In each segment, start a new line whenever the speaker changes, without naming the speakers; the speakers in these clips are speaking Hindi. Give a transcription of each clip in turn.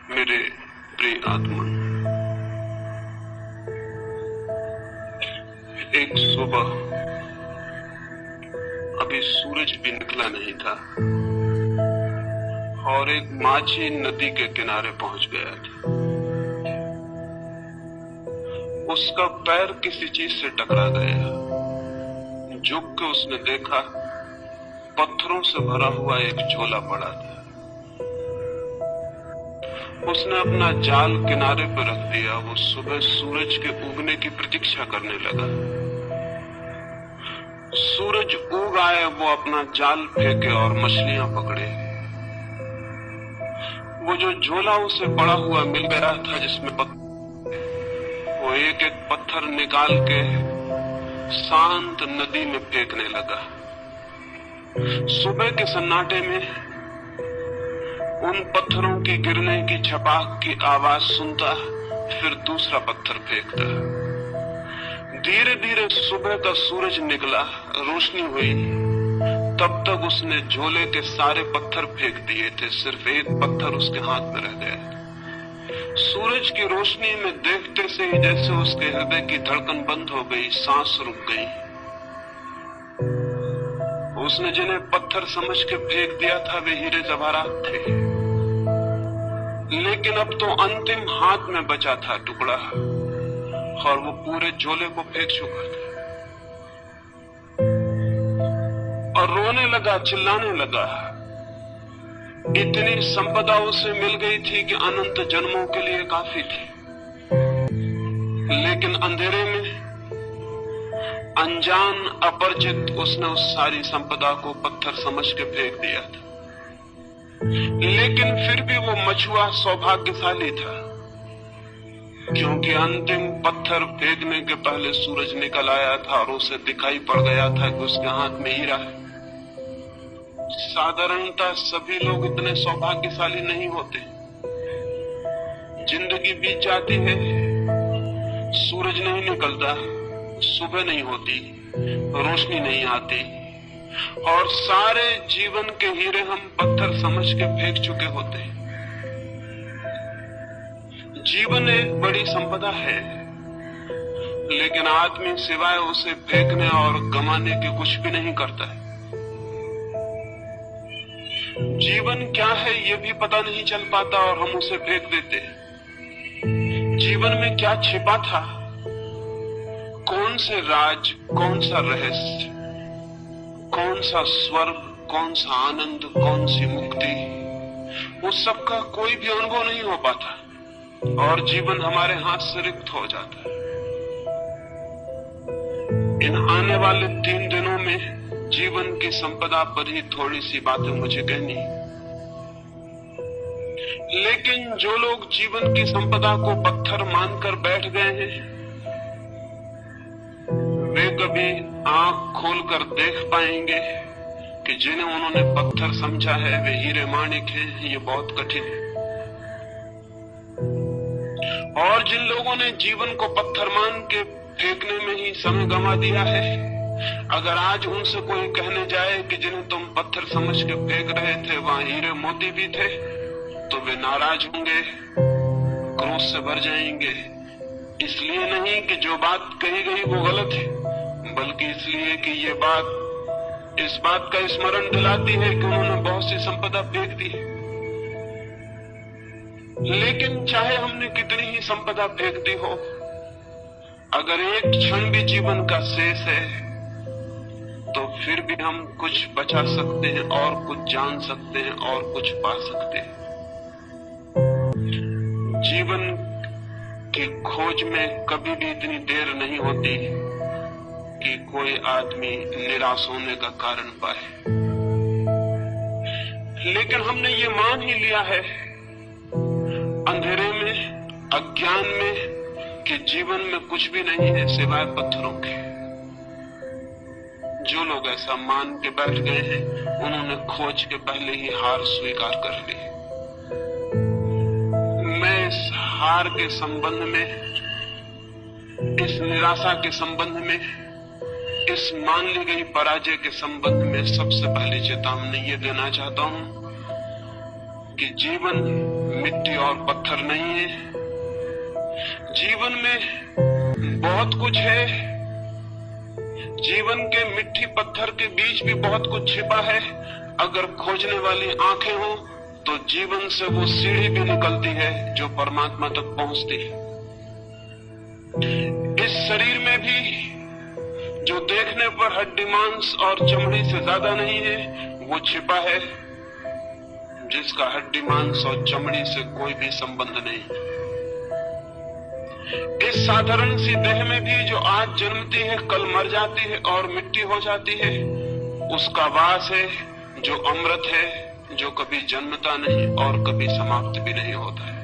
मेरे प्रिय आत्मा, एक सुबह अभी सूरज भी निकला नहीं था और एक माझी नदी के किनारे पहुंच गया था। उसका पैर किसी चीज से टकरा गया। झुक के उसने देखा, पत्थरों से भरा हुआ एक झोला पड़ा था। उसने अपना जाल किनारे पर रख दिया। वो सुबह सूरज के उगने की प्रतीक्षा करने लगा। सूरज उग आए, वो अपना जाल फेंके और मछलियां पकड़े। वो जो झोला उसे पड़ा हुआ मिल गया था जिसमें वो एक एक पत्थर निकाल के शांत नदी में फेंकने लगा। सुबह के सन्नाटे में उन पत्थरों की गिरने की छपाक की आवाज सुनता, फिर दूसरा पत्थर फेंकता। धीरे धीरे सुबह का सूरज निकला, रोशनी हुई। तब तक उसने झोले के सारे पत्थर फेंक दिए थे, सिर्फ एक पत्थर उसके हाथ में रह गया। सूरज की रोशनी में देखते से ही जैसे उसके हृदय की धड़कन बंद हो गई, सांस रुक गई। उसने जिन्हें पत्थर समझ के फेंक दिया था वे हीरे जवाहरात थे, लेकिन अब तो अंतिम हाथ में बचा था टुकड़ा और वो पूरे झोले को फेंक चुका था। और रोने लगा, चिल्लाने लगा। इतनी संपदा उसे मिल गई थी कि अनंत जन्मों के लिए काफी थी, लेकिन अंधेरे में अनजान अपरिचित उसने उस सारी संपदा को पत्थर समझ के फेंक दिया था। लेकिन फिर भी वो मछुआ सौभाग्यशाली था, क्योंकि अंतिम पत्थर फेंकने के पहले सूरज निकल आया था और उसे दिखाई पड़ गया था कि उसके हाथ में हीरा है। साधारणतः सभी लोग इतने सौभाग्यशाली नहीं होते। जिंदगी बीत जाती है, सूरज नहीं निकलता, सुबह नहीं होती, रोशनी नहीं आती और सारे जीवन के हीरे हम पत्थर समझ के फेंक चुके होते हैं। जीवन एक बड़ी संपदा है, लेकिन आदमी सिवाय उसे फेंकने और गंवाने के कुछ भी नहीं करता है। जीवन क्या है ये भी पता नहीं चल पाता और हम उसे फेंक देते हैं। जीवन में क्या छिपा था, कौन से राज, कौन सा रहस्य, कौन सा स्वर्ग, कौन सा आनंद, कौन सी मुक्ति, उस सब का कोई भी अनुभव नहीं हो पाता और जीवन हमारे हाथ से रिक्त हो जाता है। इन आने वाले 3 दिनों में जीवन की संपदा पर ही थोड़ी सी बातें मुझे कहनी। लेकिन जो लोग जीवन की संपदा को पत्थर मानकर बैठ गए हैं, वे कभी आंख खोलकर देख पाएंगे कि जिन्हें उन्होंने पत्थर समझा है वे हीरे माणिक हैं। ये बहुत कठिन है। और जिन लोगों ने जीवन को पत्थर मान के फेंकने में ही समय गंवा दिया है, अगर आज उनसे कोई कहने जाए कि जिन्हें तुम पत्थर समझ के फेंक रहे थे वहां हीरे मोती भी थे, तो वे नाराज होंगे, क्रोध से भर जाएंगे। इसलिए नहीं कि जो बात कही गई वो गलत है, बल्कि इसलिए कि ये बात इस बात का स्मरण दिलाती है कि उन्होंने बहुत सी संपदा फेंक दी है। लेकिन चाहे हमने कितनी ही संपदा फेंक दी हो, अगर एक क्षण भी जीवन का शेष है तो फिर भी हम कुछ बचा सकते हैं और कुछ जान सकते हैं और कुछ पा सकते हैं। जीवन की खोज में कभी भी इतनी देर नहीं होती कि कोई आदमी निराश होने का कारण पाए। लेकिन हमने ये मान ही लिया है अंधेरे में, अज्ञान में, कि जीवन में कुछ भी नहीं है सिवाय पत्थरों के। जो लोग ऐसा मान के बैठ गए हैं उन्होंने खोज के पहले ही हार स्वीकार कर ली। मैं इस हार के संबंध में, इस निराशा के संबंध में, इस मान ली गई पराजय के संबंध में सबसे पहले चेतावनी ये देना चाहता हूं कि जीवन मिट्टी और पत्थर नहीं है। जीवन में बहुत कुछ है। जीवन के मिट्टी पत्थर के बीच भी बहुत कुछ छिपा है। अगर खोजने वाली आंखें हो तो जीवन से वो सीढ़ी भी निकलती है जो परमात्मा तक पहुंचती है। इस शरीर में भी जो देखने पर हड्डी मांस और चमड़ी से ज्यादा नहीं है, वो छिपा है जिसका हड्डी मांस और चमड़ी से कोई भी संबंध नहीं। इस साधारण सी देह में भी जो आज जन्मती है, कल मर जाती है और मिट्टी हो जाती है, उसका वास है जो अमृत है, जो कभी जन्मता नहीं और कभी समाप्त भी नहीं होता है।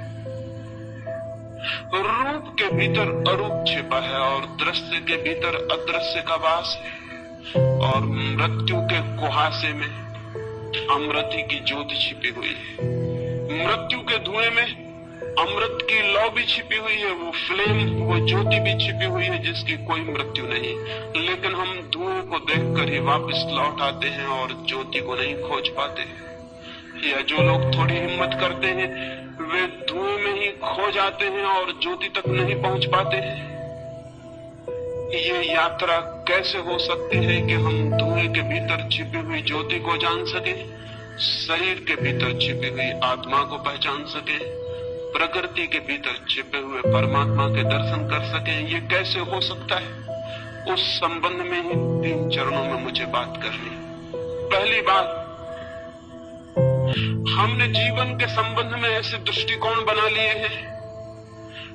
रूप के भीतर अरूप छिपा है और दृश्य के भीतर अदृश्य का वास है, और मृत्यु के कुहासे में अमृति की ज्योति छिपी हुई है। मृत्यु के धुएं में अमृत की लौ भी छिपी हुई है, वो फ्लेम, वो ज्योति भी छिपी हुई है जिसकी कोई मृत्यु नहीं। लेकिन हम धुएं को देखकर ही वापस लौट आते हैं और ज्योति को नहीं खोज पाते। या जो लोग थोड़ी हिम्मत करते हैं वे धुएं में ही खो जाते हैं और ज्योति तक नहीं पहुंच पाते हैं। ये यात्रा कैसे हो सकती है कि हम धुएं के भीतर छिपी हुई ज्योति को जान सके, शरीर के भीतर छिपी हुई आत्मा को पहचान सके, प्रकृति के भीतर छिपे हुए परमात्मा के दर्शन कर सके? ये कैसे हो सकता है? उस संबंध में ही 3 चरणों में मुझे बात करनी। पहली बात, हमने जीवन के संबंध में ऐसे दृष्टिकोण बना लिए हैं,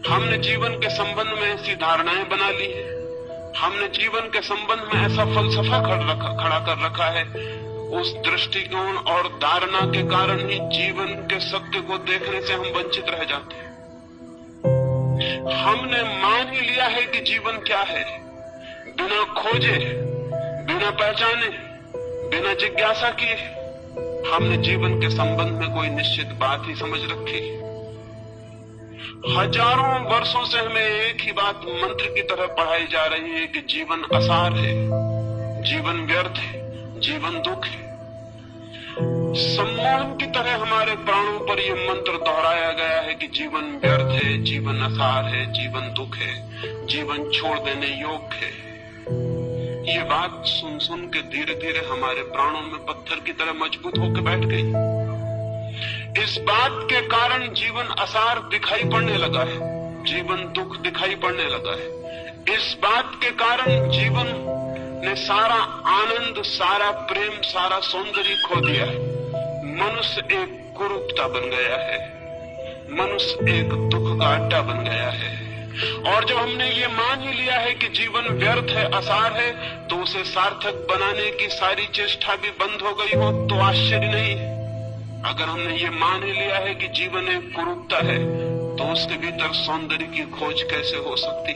हमने जीवन के संबंध में ऐसी धारणाएं बना ली है, हमने जीवन के संबंध में ऐसा फलसफा खड़ा कर रखा है। उस दृष्टिकोण और धारणा के कारण ही जीवन के सत्य को देखने से हम वंचित रह जाते हैं। हमने मान ही लिया है कि जीवन क्या है, बिना खोजे, बिना पहचाने, बिना जिज्ञासा किए हमने जीवन के संबंध में कोई निश्चित बात ही समझ रखी। हजारों वर्षों से हमें एक ही बात मंत्र की तरह पढ़ाई जा रही है कि जीवन असार है, जीवन व्यर्थ है, जीवन दुख है। सम्मोहन की तरह हमारे प्राणों पर यह मंत्र दोहराया गया है कि जीवन व्यर्थ है, जीवन असार है, जीवन दुख है, जीवन छोड़ देने योग्य है। ये बात सुन सुन के धीरे धीरे हमारे प्राणों में पत्थर की तरह मजबूत होकर बैठ गई। इस बात के कारण जीवन असार दिखाई पड़ने लगा है, जीवन दुख दिखाई पड़ने लगा है। इस बात के कारण जीवन ने सारा आनंद, सारा प्रेम, सारा सौंदर्य खो दिया है। मनुष्य एक कुरूपता बन गया है, मनुष्य एक दुख का अड्डा बन गया है। और जब हमने ये मान ही लिया है कि जीवन व्यर्थ है, असार है, तो उसे सार्थक बनाने की सारी चेष्टा भी बंद हो गई हो तो आश्चर्य नहीं है। अगर हमने ये मान ही लिया है कि जीवन एक कुरूपता है तो उसके भीतर सौंदर्य की खोज कैसे हो सकती?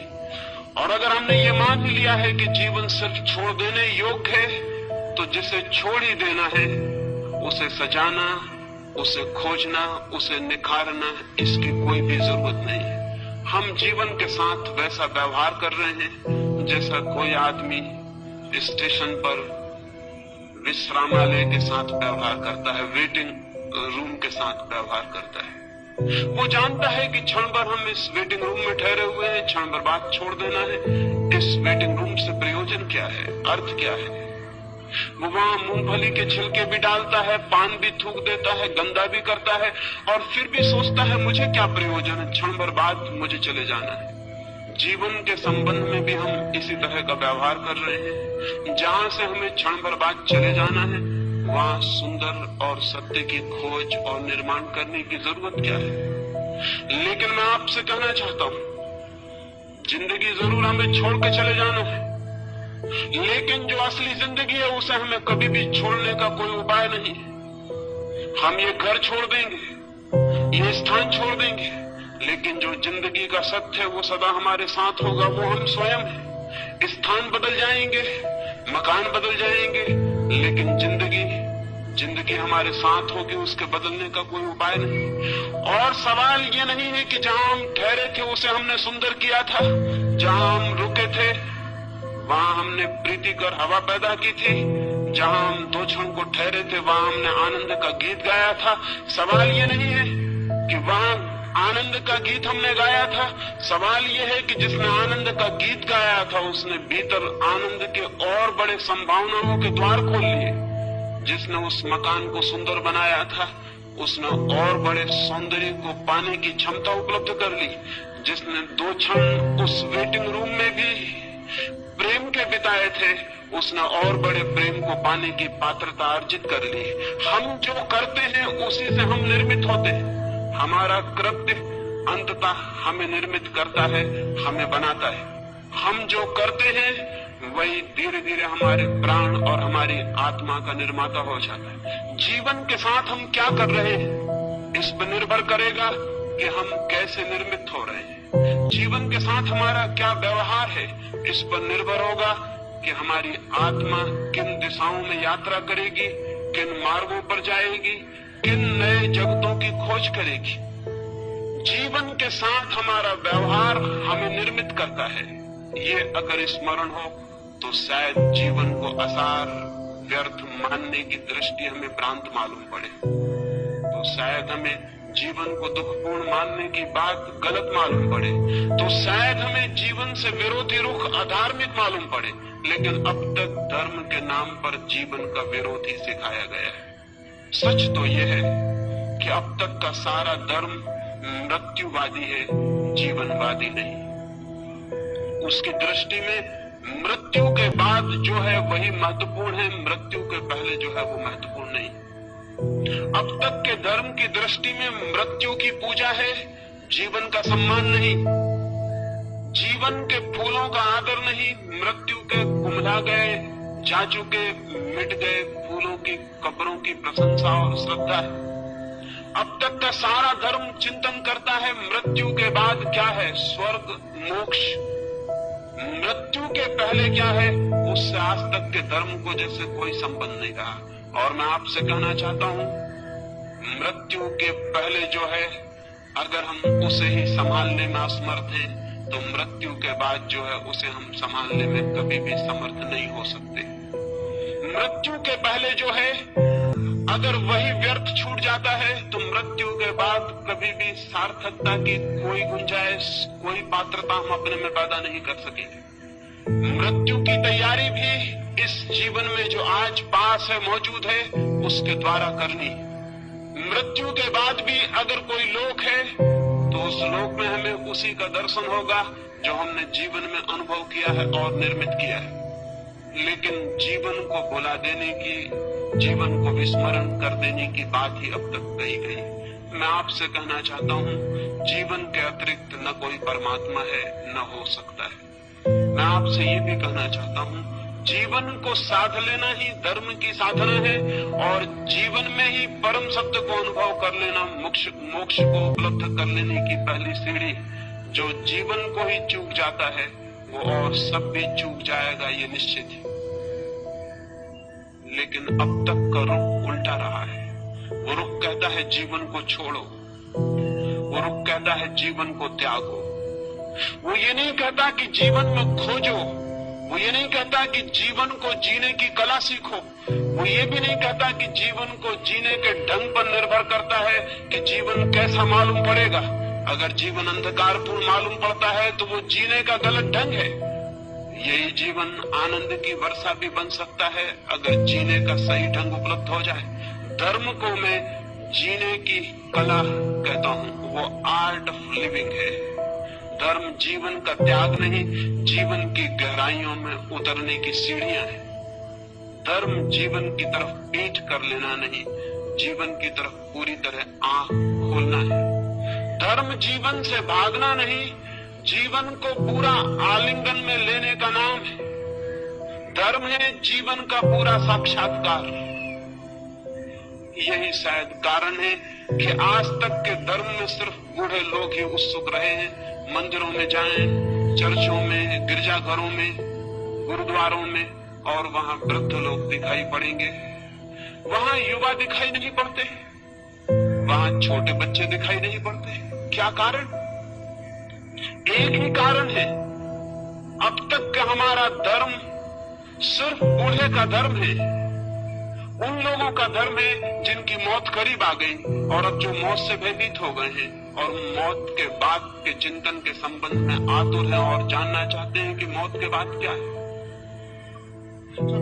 और अगर हमने ये मान ही लिया है कि जीवन सिर्फ छोड़ देने योग्य है तो जिसे छोड़ ही देना है उसे सजाना, उसे खोजना, उसे निखारना, इसकी कोई भी जरूरत नहीं है। हम जीवन के साथ वैसा व्यवहार कर रहे हैं जैसा कोई आदमी स्टेशन पर विश्रामालय के साथ व्यवहार करता है, वेटिंग रूम के साथ व्यवहार करता है। वो जानता है कि क्षण भर हम इस वेटिंग रूम में ठहरे हुए हैं, क्षण भर बाद छोड़ देना है। इस वेटिंग रूम से प्रयोजन क्या है, अर्थ क्या है? वो वहां मूंगफली के छिलके भी डालता है, पान भी थूक देता है, गंदा भी करता है और फिर भी सोचता है मुझे क्या प्रयोजन है, क्षण भर बाद मुझे चले जाना है। जीवन के संबंध में भी हम इसी तरह का व्यवहार कर रहे हैं। जहां से हमें क्षण भर बाद चले जाना है वहां सुंदर और सत्य की खोज और निर्माण करने की जरूरत क्या है? लेकिन मैं आपसे कहना चाहता हूं, जिंदगी जरूर हमें छोड़ के चले जाना है, लेकिन जो असली जिंदगी है उसे हमें कभी भी छोड़ने का कोई उपाय नहीं। हम ये घर छोड़ देंगे, ये स्थान छोड़ देंगे, लेकिन जो जिंदगी का सत्य है वो सदा हमारे साथ होगा, वो हम स्वयं हैं। स्थान बदल जाएंगे, मकान बदल जाएंगे, लेकिन जिंदगी हमारे साथ होगी, उसके बदलने का कोई उपाय नहीं। और सवाल ये नहीं है कि जहां हम ठहरे थे उसे हमने सुंदर किया था, जहां हम रुके थे वहां हमने प्रीति कर हवा पैदा की थी, जहां हम 2 क्षण को ठहरे थे वहां हमने आनंद का गीत गाया था। सवाल ये नहीं है कि वहां आनंद का गीत हमने गाया था। सवाल यह है कि जिसने आनंद का गीत गाया था उसने भीतर आनंद के और बड़े संभावनाओं के द्वार खोल लिए। जिसने उस मकान को सुंदर बनाया था उसने और बड़े सौंदर्य को पाने की क्षमता उपलब्ध कर ली। जिसने 2 क्षण उस वेटिंग रूम में भी प्रेम के बिताए थे उसने और बड़े प्रेम को पाने की पात्रता अर्जित कर ली। हम जो करते हैं उसी से हम निर्मित होते हैं। हमारा कृत्य अंततः हमें निर्मित करता है, हमें बनाता है। हम जो करते हैं वही धीरे धीरे हमारे प्राण और हमारी आत्मा का निर्माता हो जाता है। जीवन के साथ हम क्या कर रहे हैं इस पर निर्भर करेगा कि हम कैसे निर्मित हो रहे हैं। जीवन के साथ हमारा क्या व्यवहार है इस पर निर्भर होगा कि हमारी आत्मा किन दिशाओं में यात्रा करेगी, किन मार्गों पर जाएगी, किन नए जगतों की खोज करेगी। जीवन के साथ हमारा व्यवहार हमें निर्मित करता है। ये अगर स्मरण हो तो शायद जीवन को असार व्यर्थ मानने की दृष्टि हमें भ्रांत मालूम पड़े। तो शायद हमें जीवन को दुखपूर्ण मानने की बात गलत मालूम पड़े। तो शायद हमें जीवन से विरोधी रुख अधार्मिक मालूम पड़े। लेकिन अब तक धर्म के नाम पर जीवन का विरोध ही सिखाया गया है। सच तो यह है कि अब तक का सारा धर्म मृत्युवादी है, जीवनवादी नहीं। उसकी दृष्टि में मृत्यु के बाद जो है वही महत्वपूर्ण है, मृत्यु के पहले जो है वो महत्वपूर्ण नहीं। अब तक के धर्म की दृष्टि में मृत्यु की पूजा है, जीवन का सम्मान नहीं। जीवन के फूलों का आदर नहीं, मृत्यु के कुम्हला गए, जा चुके, मिट गए फूलों की कब्रों की प्रशंसा और श्रद्धा है। अब तक का सारा धर्म चिंतन करता है मृत्यु के बाद क्या है, स्वर्ग मोक्ष। मृत्यु के पहले क्या है उससे आज तक के धर्म को जैसे कोई संबंध नहीं रहा। और मैं आपसे कहना चाहता हूं मृत्यु के पहले जो है अगर हम उसे ही संभालने में असमर्थ हैं तो मृत्यु के बाद जो है उसे हम संभालने में कभी भी समर्थ नहीं हो सकते। मृत्यु के पहले जो है अगर वही व्यर्थ छूट जाता है तो मृत्यु के बाद कभी भी सार्थकता की कोई गुंजाइश, कोई पात्रता हम अपने में पैदा नहीं कर सकेंगे। मृत्यु की तैयारी भी इस जीवन में जो आज पास है, मौजूद है, उसके द्वारा करनी। मृत्यु के बाद भी अगर कोई लोक है तो उस लोक में हमें उसी का दर्शन होगा जो हमने जीवन में अनुभव किया है और निर्मित किया है। लेकिन जीवन को भुला देने की, जीवन को विस्मरण कर देने की बात ही अब तक कही गई। मैं आपसे कहना चाहता हूँ जीवन के अतिरिक्त न कोई परमात्मा है, न हो सकता है। मैं आपसे ये भी कहना चाहता हूँ जीवन को साध लेना ही धर्म की साधना है और जीवन में ही परम सत्य को अनुभव कर लेना मोक्ष को उपलब्ध कर लेने की पहली सीढ़ी। जो जीवन को ही चूक जाता है वो और सब भी चूक जाएगा, ये निश्चित है। लेकिन अब तक का रुख उल्टा रहा है। वो रुख कहता है जीवन को छोड़ो, वो रुख कहता है जीवन को त्यागो। वो ये नहीं कहता कि जीवन में खोजो, वो ये नहीं कहता कि जीवन को जीने की कला सीखो, वो ये भी नहीं कहता कि जीवन को जीने के ढंग पर निर्भर करता है कि जीवन कैसा मालूम पड़ेगा। अगर जीवन अंधकारपूर्ण मालूम पड़ता है तो वो जीने का गलत ढंग है। यही जीवन आनंद की वर्षा भी बन सकता है अगर जीने का सही ढंग उपलब्ध हो जाए। धर्म को मैं जीने की कला कहता हूँ, वो आर्ट ऑफ लिविंग है। धर्म जीवन का त्याग नहीं, जीवन की गहराइयों में उतरने की सीढ़ियां हैं। धर्म जीवन की तरफ पीठ कर लेना नहीं, जीवन की तरफ पूरी तरह आंख खोलना है। धर्म जीवन से भागना नहीं, जीवन को पूरा आलिंगन में लेने का नाम है। धर्म है जीवन का पूरा साक्षात्कार। यही शायद कारण है कि आज तक के धर्म में सिर्फ बूढ़े लोग ही उत्सुक रहे हैं। मंदिरों में जाएं, चर्चों में, गिरजाघरों में, गुरुद्वारों में, और वहां वृद्ध लोग दिखाई पड़ेंगे। वहां युवा दिखाई नहीं पड़ते, वहां छोटे बच्चे दिखाई नहीं पड़ते। क्या कारण? एक ही कारण है, अब तक का हमारा धर्म सिर्फ बूढ़े का धर्म है। उन लोगों का धर्म है जिनकी मौत करीब आ गई और अब जो मौत से भयभीत हो गए हैं और मौत के बाद के चिंतन के संबंध में आतुर हैं और जानना चाहते हैं कि मौत के बाद क्या है।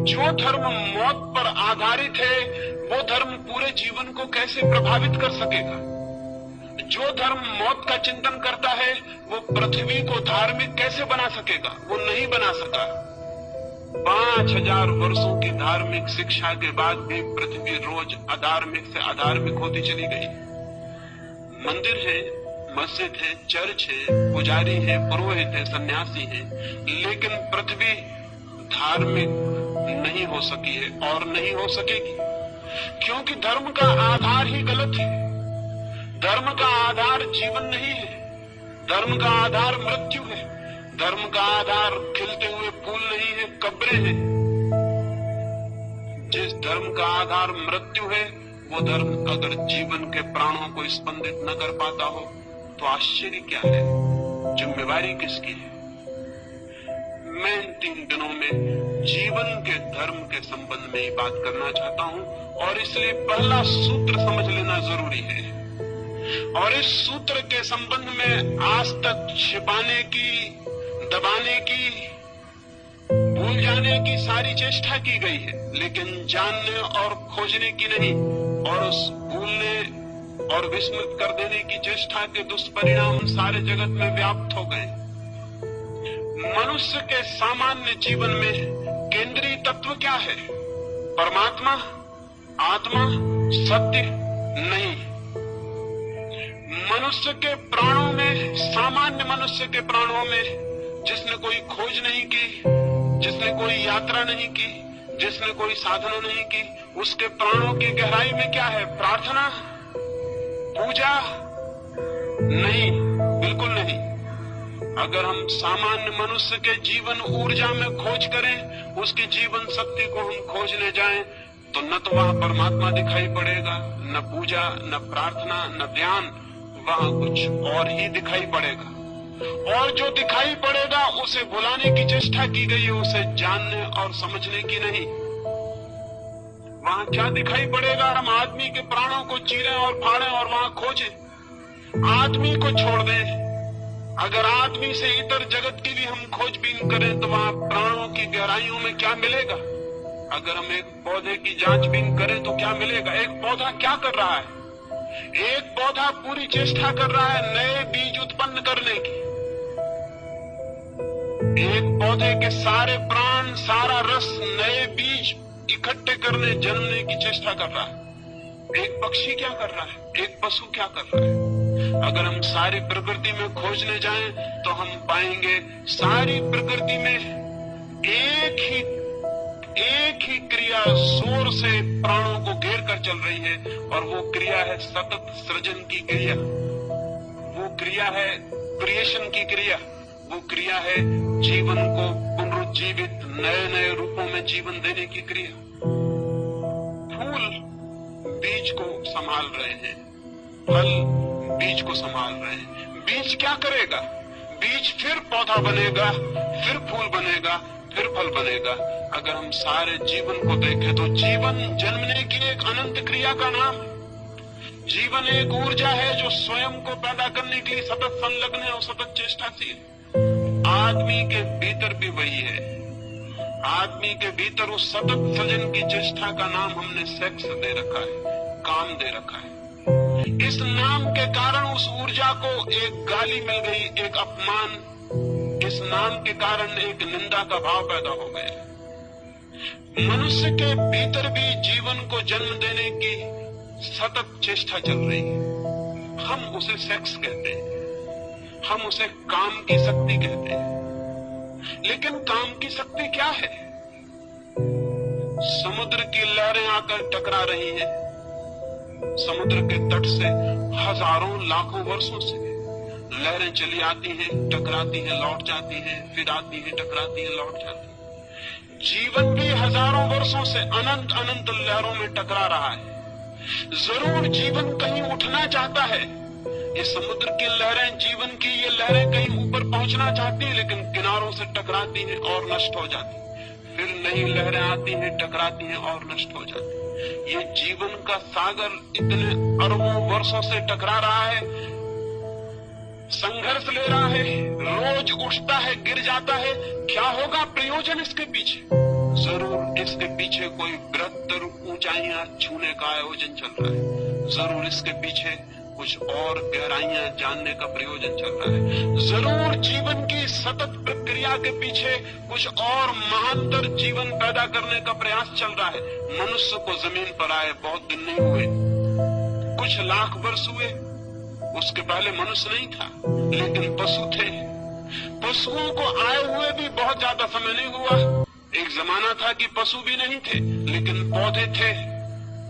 जो धर्म मौत पर आधारित है वो धर्म पूरे जीवन को कैसे प्रभावित कर सकेगा। जो धर्म मौत का चिंतन करता है वो पृथ्वी को धार्मिक कैसे बना सकेगा। वो नहीं बना सका। 5000 वर्षों की धार्मिक शिक्षा के बाद भी पृथ्वी रोज अधार्मिक से अधार्मिक होती चली गई। मंदिर है, मस्जिद है, चर्च है, पुजारी है, पुरोहित है, सन्यासी है, लेकिन पृथ्वी धार्मिक नहीं हो सकी है और नहीं हो सकेगी, क्योंकि धर्म का आधार ही गलत है। धर्म का आधार जीवन नहीं है, धर्म का आधार मृत्यु है, धर्म का आधार खिलते हुए फूल नहीं है, कब्रें हैं। जिस धर्म का आधार मृत्यु है वो धर्म अगर जीवन के प्राणों को स्पंदित न कर पाता हो तो आश्चर्य क्या है, जिम्मेवारी किसकी है। मैं इन 3 दिनों में जीवन के धर्म के संबंध में ही बात करना चाहता हूं और इसलिए पहला सूत्र समझ लेना जरूरी है। और इस सूत्र के संबंध में आज तक छिपाने की, दबाने की, भूल जाने की सारी चेष्टा की गई है, लेकिन जानने और खोजने की नहीं। और उस भूलने और विस्मृत कर देने की चेष्टा के दुष्परिणाम सारे जगत में व्याप्त हो गए। मनुष्य के सामान्य जीवन में केंद्रीय तत्व क्या है? परमात्मा, आत्मा, सत्य नहीं। मनुष्य के प्राणों में, सामान्य मनुष्य के प्राणों में, जिसने कोई खोज नहीं की, जिसने कोई यात्रा नहीं की, जिसने कोई साधना नहीं की, उसके प्राणों की गहराई में क्या है? प्रार्थना, पूजा? नहीं, बिल्कुल नहीं। अगर हम सामान्य मनुष्य के जीवन ऊर्जा में खोज करें, उसकी जीवन शक्ति को हम खोजने जाएं, तो न तो वहां परमात्मा दिखाई पड़ेगा, न पूजा, न प्रार्थना, न ध्यान, वहां कुछ और ही दिखाई पड़ेगा। और जो दिखाई पड़ेगा उसे भुलाने की चेष्टा की गई है, उसे जानने और समझने की नहीं। वहां क्या दिखाई पड़ेगा? हम आदमी के प्राणों को चीरें और फाड़ें और वहां खोजें। आदमी को छोड़ दें। अगर आदमी से इतर जगत की भी हम खोजबीन करें तो वहां प्राणों की गहराइयों में क्या मिलेगा? अगर हम एक पौधे की जांचबीन करें तो क्या मिलेगा? एक पौधा क्या कर रहा है? एक पौधा पूरी चेष्टा कर रहा है नए बीज उत्पन्न करने की। एक पौधे के सारे प्राण, सारा रस नए बीज इकट्ठे करने, जन्मने की चेष्टा कर रहा है। एक पक्षी क्या कर रहा है? एक पशु क्या कर रहा है? अगर हम सारी प्रकृति में खोजने जाएं तो हम पाएंगे सारी प्रकृति में एक ही क्रिया जोर से प्राणों को घेर कर चल रही है, और वो क्रिया है सतत सृजन की क्रिया। वो क्रिया है क्रिएशन की क्रिया। वो क्रिया है जीवन को पुनरुज्जीवित, नए नए रूपों में जीवन देने की क्रिया। फूल बीज को संभाल रहे हैं, फल बीज को संभाल रहे हैं। बीज क्या करेगा? बीज फिर पौधा बनेगा, फिर फूल बनेगा, फिर फल बनेगा। अगर हम सारे जीवन को देखें तो जीवन जन्मने की एक अनंत क्रिया का नाम है। जीवन एक ऊर्जा है जो स्वयं को पैदा करने के लिए सतत संलग्न है और सतत चेष्टाशील है। आदमी के भीतर भी वही है। आदमी के भीतर उस सतत सृजन की चेष्टा का नाम हमने सेक्स दे रखा है, काम दे रखा है। इस नाम के कारण उस ऊर्जा को एक गाली मिल गई, एक अपमान। इस नाम के कारण एक निंदा का भाव पैदा हो गया। मनुष्य के भीतर भी जीवन को जन्म देने की सतत चेष्टा चल रही है। हम उसे सेक्स कहते हैं, हम उसे काम की शक्ति कहते हैं। लेकिन काम की शक्ति क्या है? समुद्र की लहरें आकर टकरा रही हैं। समुद्र के तट से हजारों लाखों वर्षों से लहरें चली आती हैं, टकराती हैं, लौट जाती हैं, फिर आती हैं, टकराती हैं, लौट जाती हैं। जीवन भी हजारों वर्षों से अनंत अनंत लहरों में टकरा रहा है। जरूर जीवन कहीं उठना चाहता है। ये समुद्र की लहरें, जीवन की ये लहरें कहीं ऊपर पहुंचना चाहती हैं, लेकिन किनारों से टकराती हैं और नष्ट हो जाती हैं। फिर नई लहरें आती हैं, टकराती हैं और नष्ट हो जाती हैं। ये जीवन का सागर इतने अरबों वर्षों से टकरा रहा है, संघर्ष ले रहा है, रोज उठता है, गिर जाता है। क्या होगा प्रयोजन इसके पीछे? जरूर इसके पीछे कोई बृहत्तर ऊंचाइयां छूने का आयोजन चल रहा है। जरूर इसके पीछे कुछ और गहराइयां जानने का प्रयोजन चल रहा है। जरूर जीवन की सतत प्रक्रिया के पीछे कुछ और महानतर जीवन पैदा करने का प्रयास चल रहा है। मनुष्य को जमीन पर आए बहुत दिन नहीं हुए, कुछ लाख वर्ष हुए। उसके पहले मनुष्य नहीं था, लेकिन पशु थे। पशुओं को आए हुए भी बहुत ज्यादा समय नहीं हुआ। एक जमाना था कि पशु भी नहीं थे, लेकिन पौधे थे।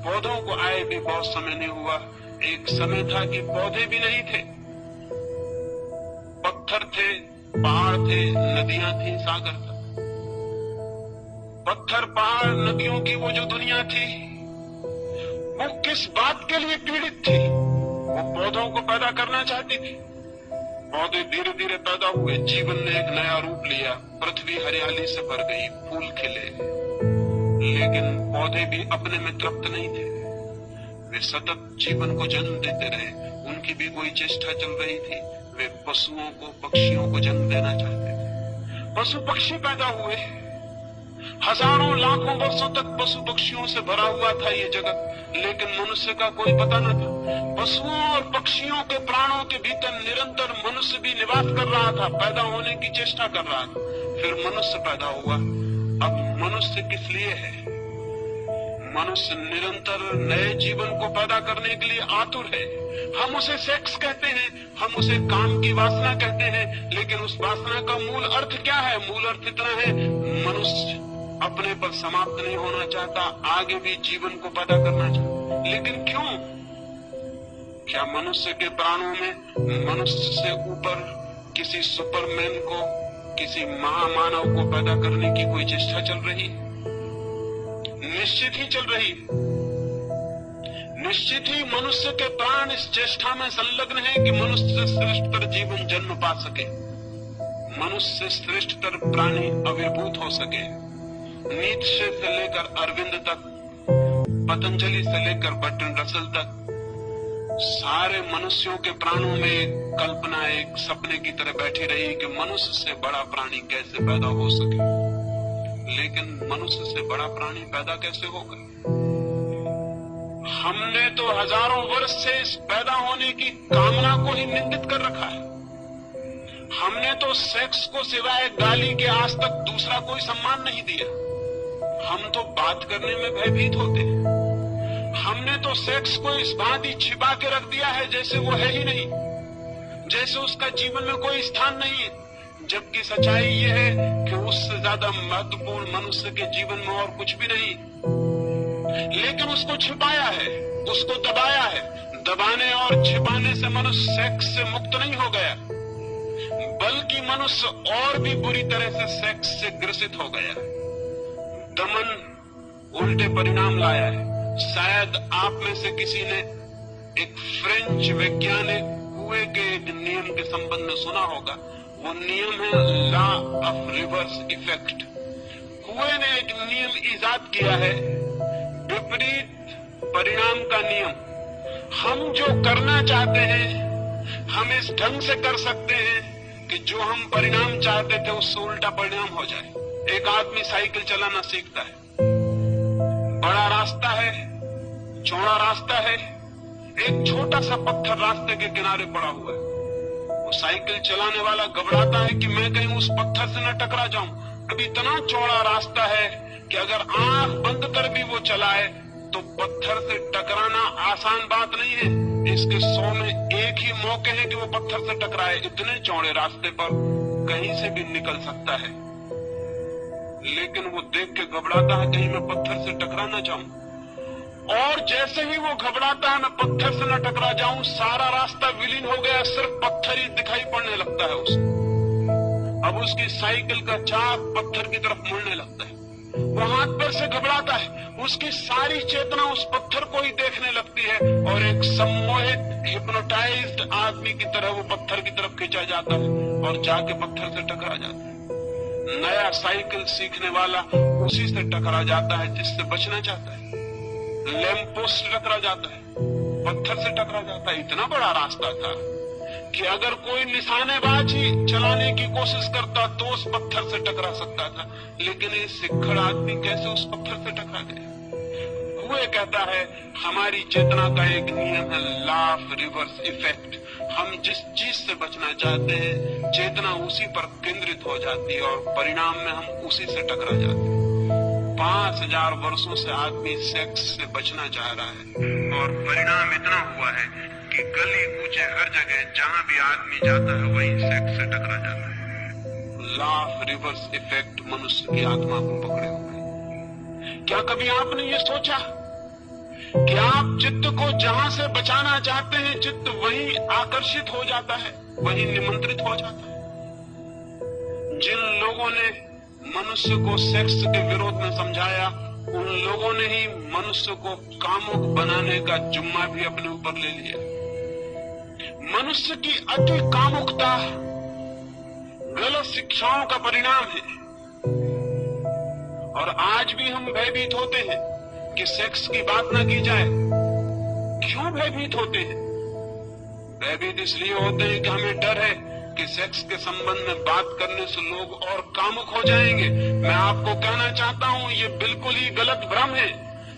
पौधों को आए भी बहुत समय नहीं हुआ। एक समय था कि पौधे भी नहीं थे, पत्थर थे, पहाड़ थे, नदियां थी, सागर था। पत्थर, पहाड़, नदियों की वो जो दुनिया थी, वो किस बात के लिए पीड़ित थी? वो पौधों को पैदा करना चाहती थी। पौधे धीरे धीरे पैदा हुए, जीवन ने एक नया रूप लिया, पृथ्वी हरियाली से भर गई, फूल खिले। लेकिन पौधे भी अपने में तृप्त नहीं थे। वे सतत जीवन को जन्म देते रहे, उनकी भी कोई चेष्टा चल रही थी। वे पशुओं को, पक्षियों को जन्म देना चाहते थे। पशु पक्षी पैदा हुए। हजारों लाखों वर्षों तक पशु पक्षियों से भरा हुआ था ये जगत, लेकिन मनुष्य का कोई पता न था। पशुओं और पक्षियों के प्राणों के भीतर निरंतर मनुष्य भी निवास कर रहा था, पैदा होने की चेष्टा कर रहा था। फिर मनुष्य पैदा हुआ। अब मनुष्य किस लिए है? मनुष्य निरंतर नए जीवन को पैदा करने के लिए आतुर है। हम उसे सेक्स कहते हैं, हम उसे काम की वासना कहते हैं, लेकिन उस वासना का मूल अर्थ क्या है? मूल अर्थ इतना है, मनुष्य अपने पर समाप्त नहीं होना चाहता, आगे भी जीवन को पैदा करना चाहता। लेकिन क्यों? क्या मनुष्य के प्राणों में मनुष्य से ऊपर किसी सुपरमैन को, किसी महामानव को पैदा करने की कोई चेष्टा चल रही है? निश्चित ही चल रही। निश्चित ही मनुष्य के प्राण इस चेष्टा में संलग्न है कि मनुष्य से श्रेष्ठतर जीवन जन्म पा सके, मनुष्य से श्रेष्ठतर प्राणी आविर्भूत हो सके। नीत्शे से लेकर अरविंद तक, पतंजलि से लेकर बर्ट्रैंड रसल तक, सारे मनुष्यों के प्राणों में एक कल्पना, एक सपने की तरह बैठी रही कि मनुष्य से बड़ा प्राणी कैसे पैदा हो सके। लेकिन मनुष्य से बड़ा प्राणी पैदा कैसे होगा? हमने तो हजारों वर्ष से इस पैदा होने की कामना को ही निंदित कर रखा है। हमने तो सेक्स को सिवाय गाली के आज तक दूसरा कोई सम्मान नहीं दिया। हम तो बात करने में भयभीत होते हैं। हमने तो सेक्स को इस भांति छिपा के रख दिया है जैसे वो है ही नहीं, जैसे उसका जीवन में कोई स्थान नहीं है। जबकि सच्चाई ये है कि उससे ज्यादा महत्वपूर्ण मनुष्य के जीवन में और कुछ भी नहीं, लेकिन उसको छिपाया है, उसको दबाया है। दबाने और छिपाने से मनुष्य सेक्स से मुक्त नहीं हो गया, बल्कि मनुष्य और भी बुरी तरह से सेक्स से ग्रसित हो गया। दमन उल्टे परिणाम लाया है। शायद आप में से किसी ने एक फ्रेंच वैज्ञानिक कुएं के एक नियम के संबंध में सुना होगा। वो नियम है लॉ ऑफ रिवर्स इफेक्ट। कुएं ने एक नियम इजाद किया है, विपरीत परिणाम का नियम। हम जो करना चाहते हैं हम इस ढंग से कर सकते हैं कि जो हम परिणाम चाहते थे उससे उल्टा परिणाम हो जाए। एक आदमी साइकिल चलाना सीखता है, बड़ा रास्ता है, चौड़ा रास्ता है, एक छोटा सा पत्थर रास्ते के किनारे पड़ा हुआ है। वो साइकिल चलाने वाला घबराता है कि मैं कहीं उस पत्थर से न टकरा जाऊं। अब इतना चौड़ा रास्ता है कि अगर आंख बंद कर भी वो चलाए तो पत्थर से टकराना आसान बात नहीं है। इसके 100 में एक ही मौके हैं कि वो पत्थर से टकराए। इतने चौड़े रास्ते पर कहीं से भी निकल सकता है, लेकिन वो देख के घबराता है कहीं मैं पत्थर से टकरा ना जाऊं। और जैसे ही वो घबराता है मैं पत्थर से न टकरा जाऊं, सारा रास्ता विलीन हो गया, सिर्फ पत्थर ही दिखाई पड़ने लगता है उसको। अब उसकी साइकिल का चाक पत्थर की तरफ मुड़ने लगता है। वो हाथ पैर से घबराता है, उसकी सारी चेतना उस पत्थर को ही देखने लगती है और एक सम्मोहित हिप्नोटाइज्ड आदमी की तरह वो पत्थर की तरफ खींचा जाता है और जाके पत्थर से टकरा जाता है। नया साइकिल सीखने वाला उसी से टकरा जाता है जिससे बचना चाहता है। लैंप पोस्ट से टकरा जाता है, पत्थर से टकरा जाता है। इतना बड़ा रास्ता था कि अगर कोई निशानेबाज ही चलाने की कोशिश करता तो उस पत्थर से टकरा सकता था, लेकिन ये सिक्खड़ आदमी कैसे उस पत्थर से टकरा गया? वो कहता है हमारी चेतना का एक नियम है, लॉ ऑफ रिवर्स इफेक्ट। हम जिस चीज से बचना चाहते हैं चेतना उसी पर केंद्रित हो जाती है और परिणाम में हम उसी से टकरा जाते हैं। 5000 वर्षों से आदमी सेक्स से बचना चाह रहा है और परिणाम इतना हुआ है कि गली कूचे हर जगह जहां भी आदमी जाता है वहीं सेक्स से टकरा जाता है। लॉ ऑफ रिवर्स इफेक्ट मनुष्य की आत्मा को पकड़े हुए। क्या कभी आपने ये सोचा कि आप चित्त को जहां से बचाना चाहते हैं चित्त वहीं आकर्षित हो जाता है, वहीं निमंत्रित हो जाता है? जिन लोगों ने मनुष्य को सेक्स के विरोध में समझाया उन लोगों ने ही मनुष्य को कामुक बनाने का जिम्मा भी अपने ऊपर ले लिया। मनुष्य की अति कामुकता गलत शिक्षाओं का परिणाम है और आज भी हम भयभीत होते हैं कि सेक्स की बात ना की जाए। क्यों भयभीत होते हैं? भयभीत इसलिए होते हैं कि हमें डर है कि सेक्स के संबंध में बात करने से लोग और कामुक हो जाएंगे। मैं आपको कहना चाहता हूं ये बिल्कुल ही गलत भ्रम है,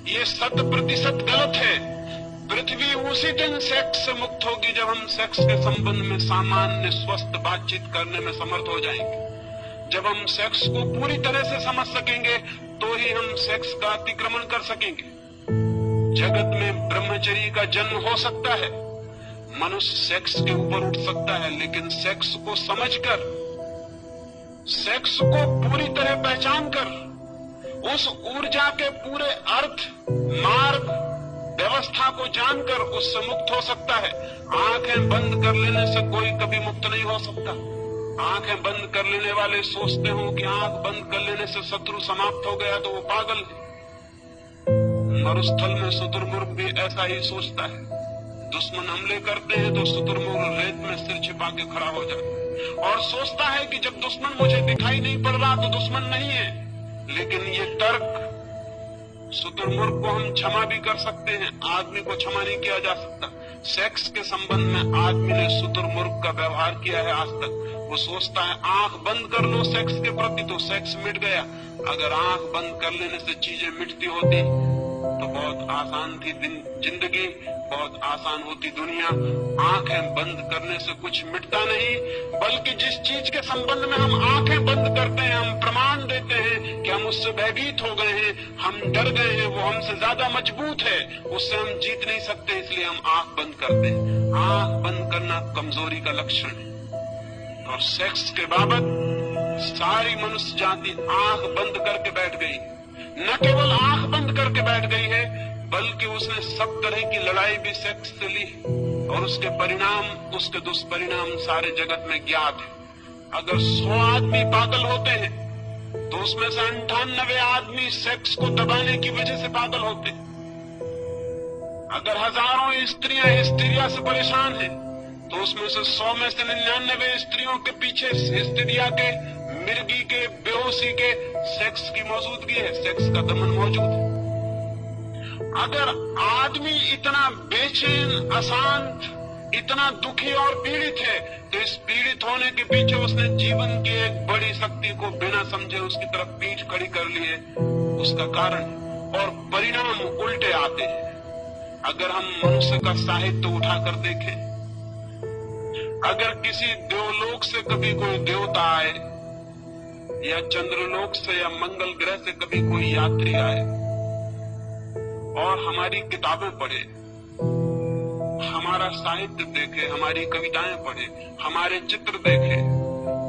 ये 100% गलत है। पृथ्वी उसी दिन सेक्स से मुक्त होगी जब हम सेक्स के संबंध में सामान्य स्वस्थ बातचीत करने में समर्थ हो जाएंगे। जब हम सेक्स को पूरी तरह से समझ सकेंगे तो ही हम सेक्स का अतिक्रमण कर सकेंगे। जगत में ब्रह्मचर्य का जन्म हो सकता है, मनुष्य सेक्स के ऊपर उठ सकता है, लेकिन सेक्स को समझकर, सेक्स को पूरी तरह पहचानकर, उस ऊर्जा के पूरे अर्थ, मार्ग, व्यवस्था को जानकर उससे मुक्त हो सकता है। आंखें बंद कर लेने से कोई कभी मुक्त नहीं हो सकता। आंखें बंद कर लेने वाले सोचते हो कि आंख बंद कर लेने से शत्रु समाप्त हो गया तो वो पागल है। मरुस्थल में शुतुरमुर्ग भी ऐसा ही सोचता है। दुश्मन हमले करते हैं तो शुतुरमुर्ग रेत में सिर छिपा के खड़ा हो जाता है और सोचता है कि जब दुश्मन मुझे दिखाई नहीं पड़ रहा तो दुश्मन नहीं है। लेकिन ये तर्क, शुतुरमुर्ग को हम क्षमा भी कर सकते हैं, आदमी को क्षमा नहीं किया जा सकता। सेक्स के संबंध में आदमी ने शुतुरमुर्ग का व्यवहार किया है आज तक। वो सोचता है आंख बंद कर लो सेक्स के प्रति तो सेक्स मिट गया। अगर आंख बंद कर लेने से चीजें मिटती होती तो बहुत आसान थी जिंदगी, बहुत आसान होती दुनिया। आंखें बंद करने से कुछ मिटता नहीं, बल्कि जिस चीज के संबंध में हम आंखें बंद करते हैं, हम प्रमाण देते हैं कि हम उससे भयभीत हो गए हैं, हम डर गए हैं, वो हमसे ज्यादा मजबूत है, उससे हम जीत नहीं सकते, इसलिए हम आंख बंद करते हैं। आंख बंद करना कमजोरी का लक्षण है। और सेक्स के बाबत सारी मनुष्य जाति आंख बंद करके बैठ गई। न केवल आंख बंद करके बैठ गई है, बल्कि उसने सब तरह की लड़ाई भी सेक्स से ली और उसके परिणाम, उसके दुष्परिणाम सारे जगत में ज्ञात है। अगर 100 आदमी पागल होते हैं तो उसमें से 98 आदमी सेक्स को दबाने की वजह से पागल होते हैं। अगर हजारों स्त्रियां हिस्टीरिया से परेशान हैं तो उसमें से 100 में से 99 स्त्रियों के पीछे हिस्टीरिया के, मिर्गी के, बेहोशी के सेक्स की मौजूदगी है, सेक्स का दमन मौजूद है। अगर आदमी इतना बेचैन, अशांत, इतना दुखी और पीड़ित है तो इस पीड़ित होने के पीछे उसने जीवन की एक बड़ी शक्ति को बिना समझे उसकी तरफ पीठ खड़ी कर ली है, उसका कारण, और परिणाम उल्टे आते हैं। अगर हम मनुष्य का साहित्य उठाकर देखें, अगर किसी देवलोक से कभी कोई देवता आए या चंद्रलोक से या मंगल ग्रह से कभी कोई यात्री आए और हमारी किताबें पढ़े, हमारा साहित्य देखे, हमारी कविताएं पढ़े, हमारे चित्र देखे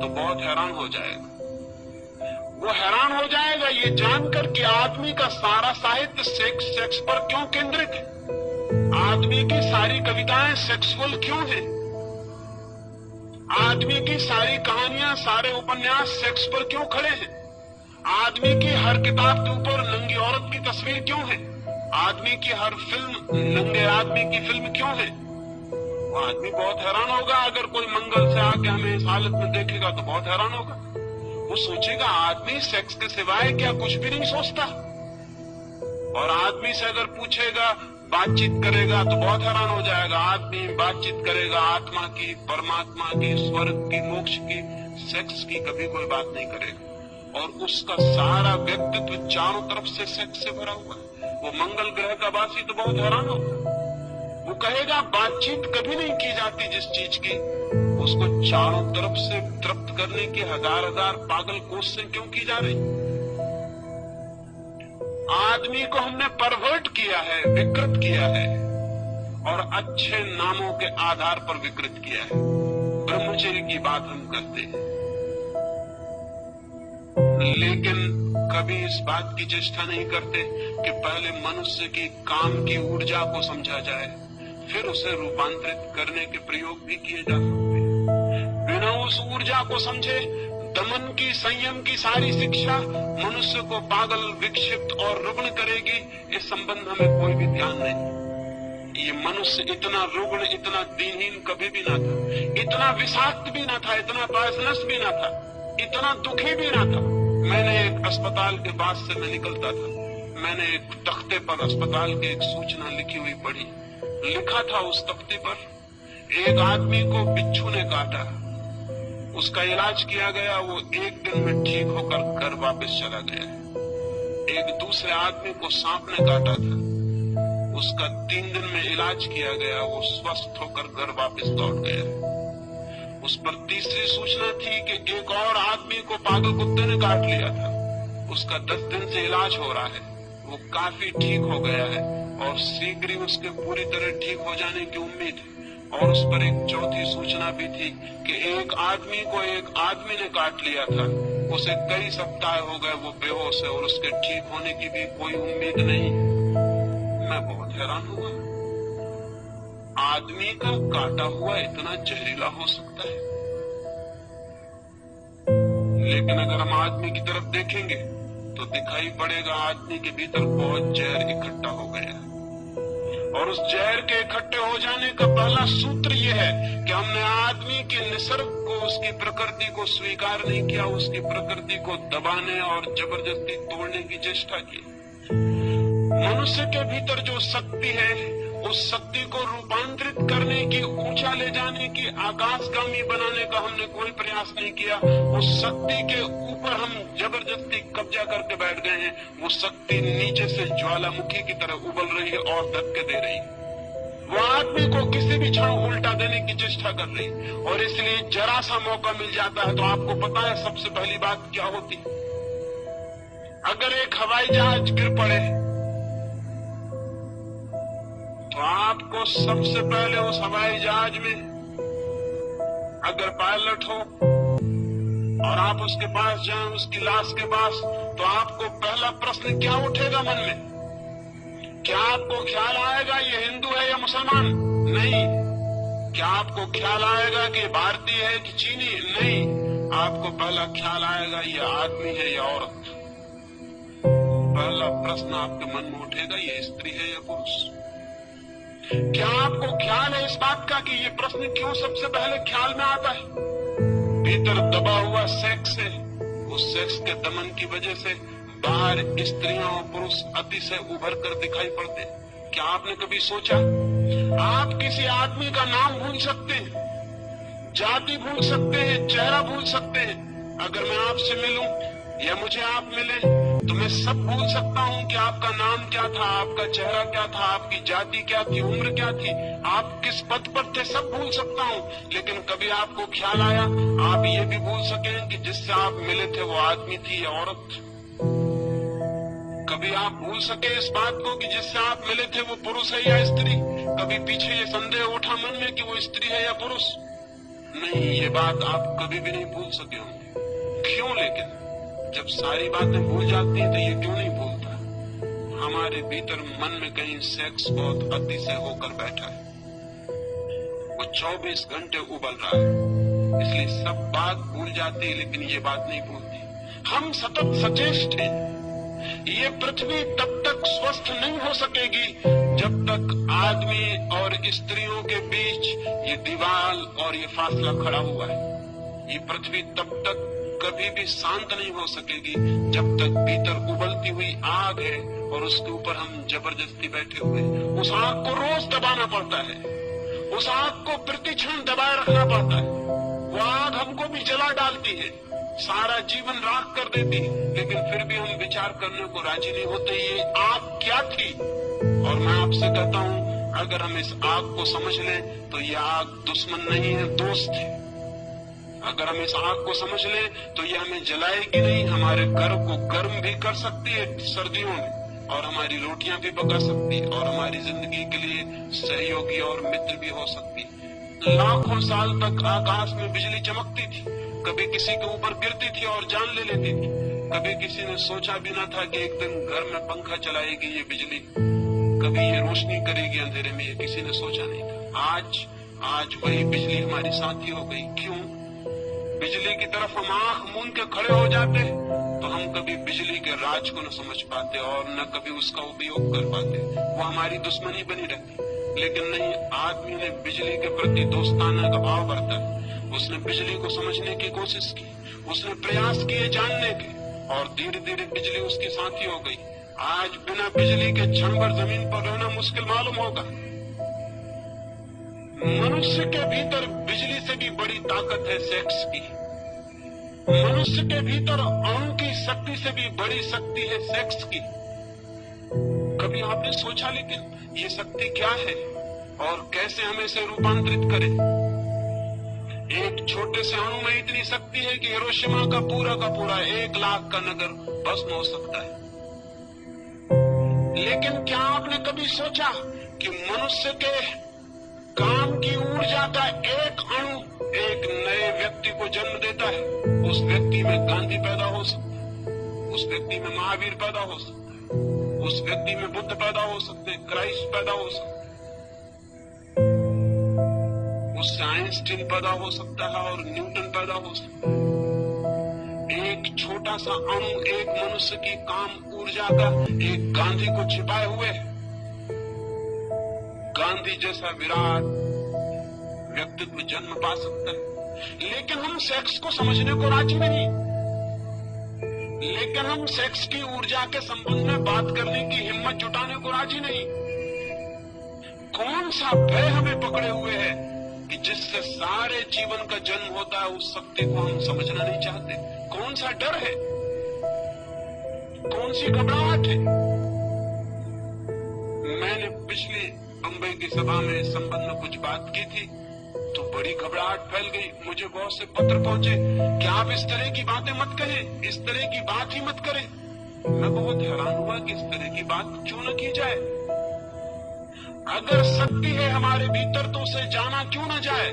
तो बहुत हैरान हो जाएगा। वो हैरान हो जाएगा ये जानकर कि आदमी का सारा साहित्य सेक्स पर क्यों केंद्रित है, आदमी की सारी कविताएं सेक्सुअल क्यों है, आदमी की सारी कहानियां, सारे उपन्यास सेक्स पर क्यों खड़े हैं, आदमी की हर किताब के ऊपर नंगी औरत की तस्वीर क्यों है, आदमी की हर फिल्म नंगे आदमी की फिल्म क्यों है। वो आदमी बहुत हैरान होगा। अगर कोई मंगल से आके हमें इस हालत में देखेगा तो बहुत हैरान होगा। वो सोचेगा आदमी सेक्स के सिवाय क्या कुछ भी नहीं सोचता। और आदमी से अगर पूछेगा, बातचीत करेगा तो बहुत हैरान हो जाएगा। आदमी बातचीत करेगा आत्मा की, परमात्मा की, स्वर्ग की, मोक्ष की, सेक्स की कभी कोई बात नहीं करेगा। और उसका सारा व्यक्तित्व चारों तरफ से सेक्स से भरा हुआ है। वो मंगल ग्रह का वासी तो बहुत हैरान होगा। वो कहेगा बातचीत कभी नहीं की जाती जिस चीज की, उसको चारों तरफ से तृप्त करने की हजार हजार पागल कोशिशें क्यों की जा रही। आदमी को हमने परवर्ट किया है, विकृत किया है, और अच्छे नामों के आधार पर विकृत किया है। ब्रह्मचर्य की बात हम करते हैं, लेकिन कभी इस बात की चेष्टा नहीं करते कि पहले मनुष्य की काम की ऊर्जा को समझा जाए, फिर उसे रूपांतरित करने के प्रयोग भी किए जा सकते हैं। बिना उस ऊर्जा को समझे दमन की, संयम की सारी शिक्षा मनुष्य को पागल, विक्षिप्त और रुग्ण करेगी। इस संबंध में कोई भी ध्यान नहीं। ये मनुष्य इतना रुग्ण, इतना दीनहीन कभी भी ना था, इतना विषाक्त भी ना था, इतना पॉइजनस भी ना था, इतना दुखी भी ना था। मैंने एक अस्पताल के पास से मैं निकलता था, मैंने एक तख्ते पर अस्पताल की एक सूचना लिखी हुई पढ़ी। लिखा था उस तख्ते पर, एक आदमी को बिच्छू ने काटा, उसका इलाज किया गया, वो एक दिन में ठीक होकर घर वापस चला गया। एक दूसरे आदमी को सांप ने काटा था, उसका 3 दिन में इलाज किया गया, वो स्वस्थ होकर घर वापस लौट गया। उस पर तीसरी सूचना थी कि एक और आदमी को पागल कुत्ते ने काट लिया था, उसका 10 दिन से इलाज हो रहा है, वो काफी ठीक हो गया है और शीघ्र ही उसके पूरी तरह ठीक हो जाने की उम्मीद है। और उस पर एक चौथी सूचना भी थी कि एक आदमी को एक आदमी ने काट लिया था, उसे कई सप्ताह हो गए, वो बेहोश है और उसके ठीक होने की भी कोई उम्मीद नहीं। मैं बहुत हैरान हुआ, आदमी का काटा हुआ इतना जहरीला हो सकता है। लेकिन अगर हम आदमी की तरफ देखेंगे तो दिखाई पड़ेगा आदमी के भीतर बहुत जहर इकट्ठा हो गया। और उस जहर के इकट्ठे हो जाने का पहला सूत्र यह है कि हमने आदमी के निसर्ग को, उसकी प्रकृति को स्वीकार नहीं किया, उसकी प्रकृति को दबाने और जबरदस्ती तोड़ने की चेष्टा की। मनुष्य के भीतर जो शक्ति है, उस शक्ति को रूपांतरित करने की, ऊंचा ले जाने की, आकाशगामी बनाने का हमने कोई प्रयास नहीं किया। उस शक्ति के ऊपर हम जबरदस्ती कब्जा करके बैठ गए हैं। वो शक्ति नीचे से ज्वालामुखी की तरह उबल रही है और धक्के दे रही है। वो आदमी को किसी भी क्षण उल्टा देने की चेष्टा कर रही है, और इसलिए जरा सा मौका मिल जाता है तो आपको पता है सबसे पहली बात क्या होती है। अगर एक हवाई जहाज गिर पड़े तो आपको सबसे पहले उस हवाई जहाज में अगर पायलट हो और आप उसके पास जाएं, उसकी लाश के पास, तो आपको पहला प्रश्न क्या उठेगा मन में? क्या आपको ख्याल आएगा ये हिंदू है या मुसलमान? नहीं। क्या आपको ख्याल आएगा कि भारतीय है कि चीनी? नहीं। आपको पहला ख्याल आएगा ये आदमी है या औरत। पहला प्रश्न आपके मन में उठेगा ये स्त्री है या पुरुष। क्या आपको ख्याल है इस बात का कि ये प्रश्न क्यों सबसे पहले ख्याल में आता है? भीतर दबा हुआ सेक्स है, उस सेक्स के दमन की वजह से बाहर स्त्रियां और पुरुष अतिशय उभर कर दिखाई पड़ते। क्या आपने कभी सोचा आप किसी आदमी का नाम भूल सकते हैं, जाति भूल सकते हैं, चेहरा भूल सकते हैं? अगर मैं आपसे मिलूं या मुझे आप मिले तो मैं सब भूल सकता हूं कि आपका नाम क्या था, आपका चेहरा क्या था, आपकी जाति क्या थी, उम्र क्या थी, आप किस पद पर थे, सब भूल सकता हूं। लेकिन कभी आपको ख्याल आया आप ये भी भूल सकें कि जिससे आप मिले थे वो आदमी थी या औरत? कभी आप भूल सके इस बात को कि जिससे आप मिले थे वो पुरुष है या स्त्री? कभी पीछे ये संदेह उठा मन में कि वो स्त्री है या पुरुष? नहीं, ये बात आप कभी भी नहीं भूल सके होंगे। क्यों? लेकिन जब सारी बातें भूल जाती हैं तो ये क्यों नहीं भूलता? हमारे भीतर मन में कहीं सेक्स बहुत अतिशय होकर बैठा है, वो 24 घंटे उबल रहा है, इसलिए सब बात भूल जाती है लेकिन ये बात नहीं भूलती। हम सतत सचेष्ट हैं। ये पृथ्वी तब तक स्वस्थ नहीं हो सकेगी जब तक आदमी और स्त्रियों के बीच ये दीवार और ये फासला खड़ा हुआ है। ये पृथ्वी तब तक कभी भी शांत नहीं हो सकेगी जब तक भीतर उबलती हुई आग है और उसके ऊपर हम जबरदस्ती बैठे हुए। उस आग को रोज दबाना पड़ता है, उस आग को प्रतिक्षण दबाए रखना पड़ता है। वो आग हमको भी जला डालती है, सारा जीवन राख कर देती है, लेकिन फिर भी हम विचार करने को राजी नहीं होते ये आग क्या थी। और मैं आपसे कहता हूं, अगर हम इस आग को समझ लें तो ये आग दुश्मन नहीं है, दोस्त है। अगर हम इस आग को समझ लें तो ये हमें जलाएगी नहीं, हमारे घर को गर्म भी कर सकती है सर्दियों में, और हमारी रोटियां भी पका सकती है, और हमारी जिंदगी के लिए सहयोगी और मित्र भी हो सकती है। लाखों साल तक आकाश में बिजली चमकती थी, कभी किसी के ऊपर गिरती थी और जान ले लेती थी। कभी किसी ने सोचा भी न था कि एक दिन घर में पंखा चलाएगी ये बिजली, कभी ये रोशनी करेगी अंधेरे में, ये किसी ने सोचा नहीं था। आज वही बिजली हमारी साथी हो गई। क्यों? बिजली की तरफ हम आंख मूंद के खड़े हो जाते तो हम कभी बिजली के राज को न समझ पाते और न कभी उसका उपयोग कर पाते, वो हमारी दुश्मनी बनी रहती। लेकिन नहीं, आदमी ने बिजली के प्रति दोस्ताना का भाव बरता। उसने बिजली को समझने की कोशिश की, उसने प्रयास किए जानने के, और धीरे धीरे बिजली उसकी साथी हो गई। आज बिना बिजली के क्षण भर जमीन पर रहना मुश्किल मालूम होगा। मनुष्य के भीतर बिजली से भी बड़ी ताकत है सेक्स की। मनुष्य के भीतर अणु की शक्ति से भी बड़ी शक्ति है सेक्स की। कभी आपने सोचा लेकिन ये शक्ति क्या है और कैसे हमें इसे रूपांतरित करें? एक छोटे से अणु में इतनी शक्ति है कि हिरोशिमा का पूरा 1 लाख का नगर भस्म हो सकता है। लेकिन क्या आपने कभी सोचा कि मनुष्य के काम की ऊर्जा का एक अणु एक नए व्यक्ति को जन्म देता है? उस व्यक्ति में गांधी पैदा हो सकता है, उस व्यक्ति में महावीर पैदा हो सकता है, उस व्यक्ति में बुद्ध पैदा हो सकते हैं, क्राइस्ट पैदा हो सकता है, उससे आइंस्टीन पैदा हो सकता है और न्यूटन पैदा हो सकता है। एक छोटा सा अणु एक मनुष्य की काम ऊर्जा का एक गांधी को छिपाए हुए है। गांधी जैसा विराट व्यक्तित्व जन्म पा सकता है। लेकिन हम सेक्स को समझने को राजी नहीं, लेकिन हम सेक्स की ऊर्जा के संबंध में बात करने की हिम्मत जुटाने को राजी नहीं। कौन सा भय हमें पकड़े हुए है कि जिससे सारे जीवन का जन्म होता है, उस शक्ति को हम समझना नहीं चाहते? कौन सा डर है, कौन सी घबराहट है? मैंने पिछली बंबई की सभा में इस संबंध में कुछ बात की थी तो बड़ी घबराहट फैल गई। मुझे बहुत से पत्र पहुंचे कि आप इस तरह की बातें मत करें, इस तरह की बात ही मत करें। मैं बहुत हैरान हुआ कि इस तरह की बात क्यों न की जाए। अगर शक्ति है हमारे भीतर तो उसे जाना क्यों न जाए,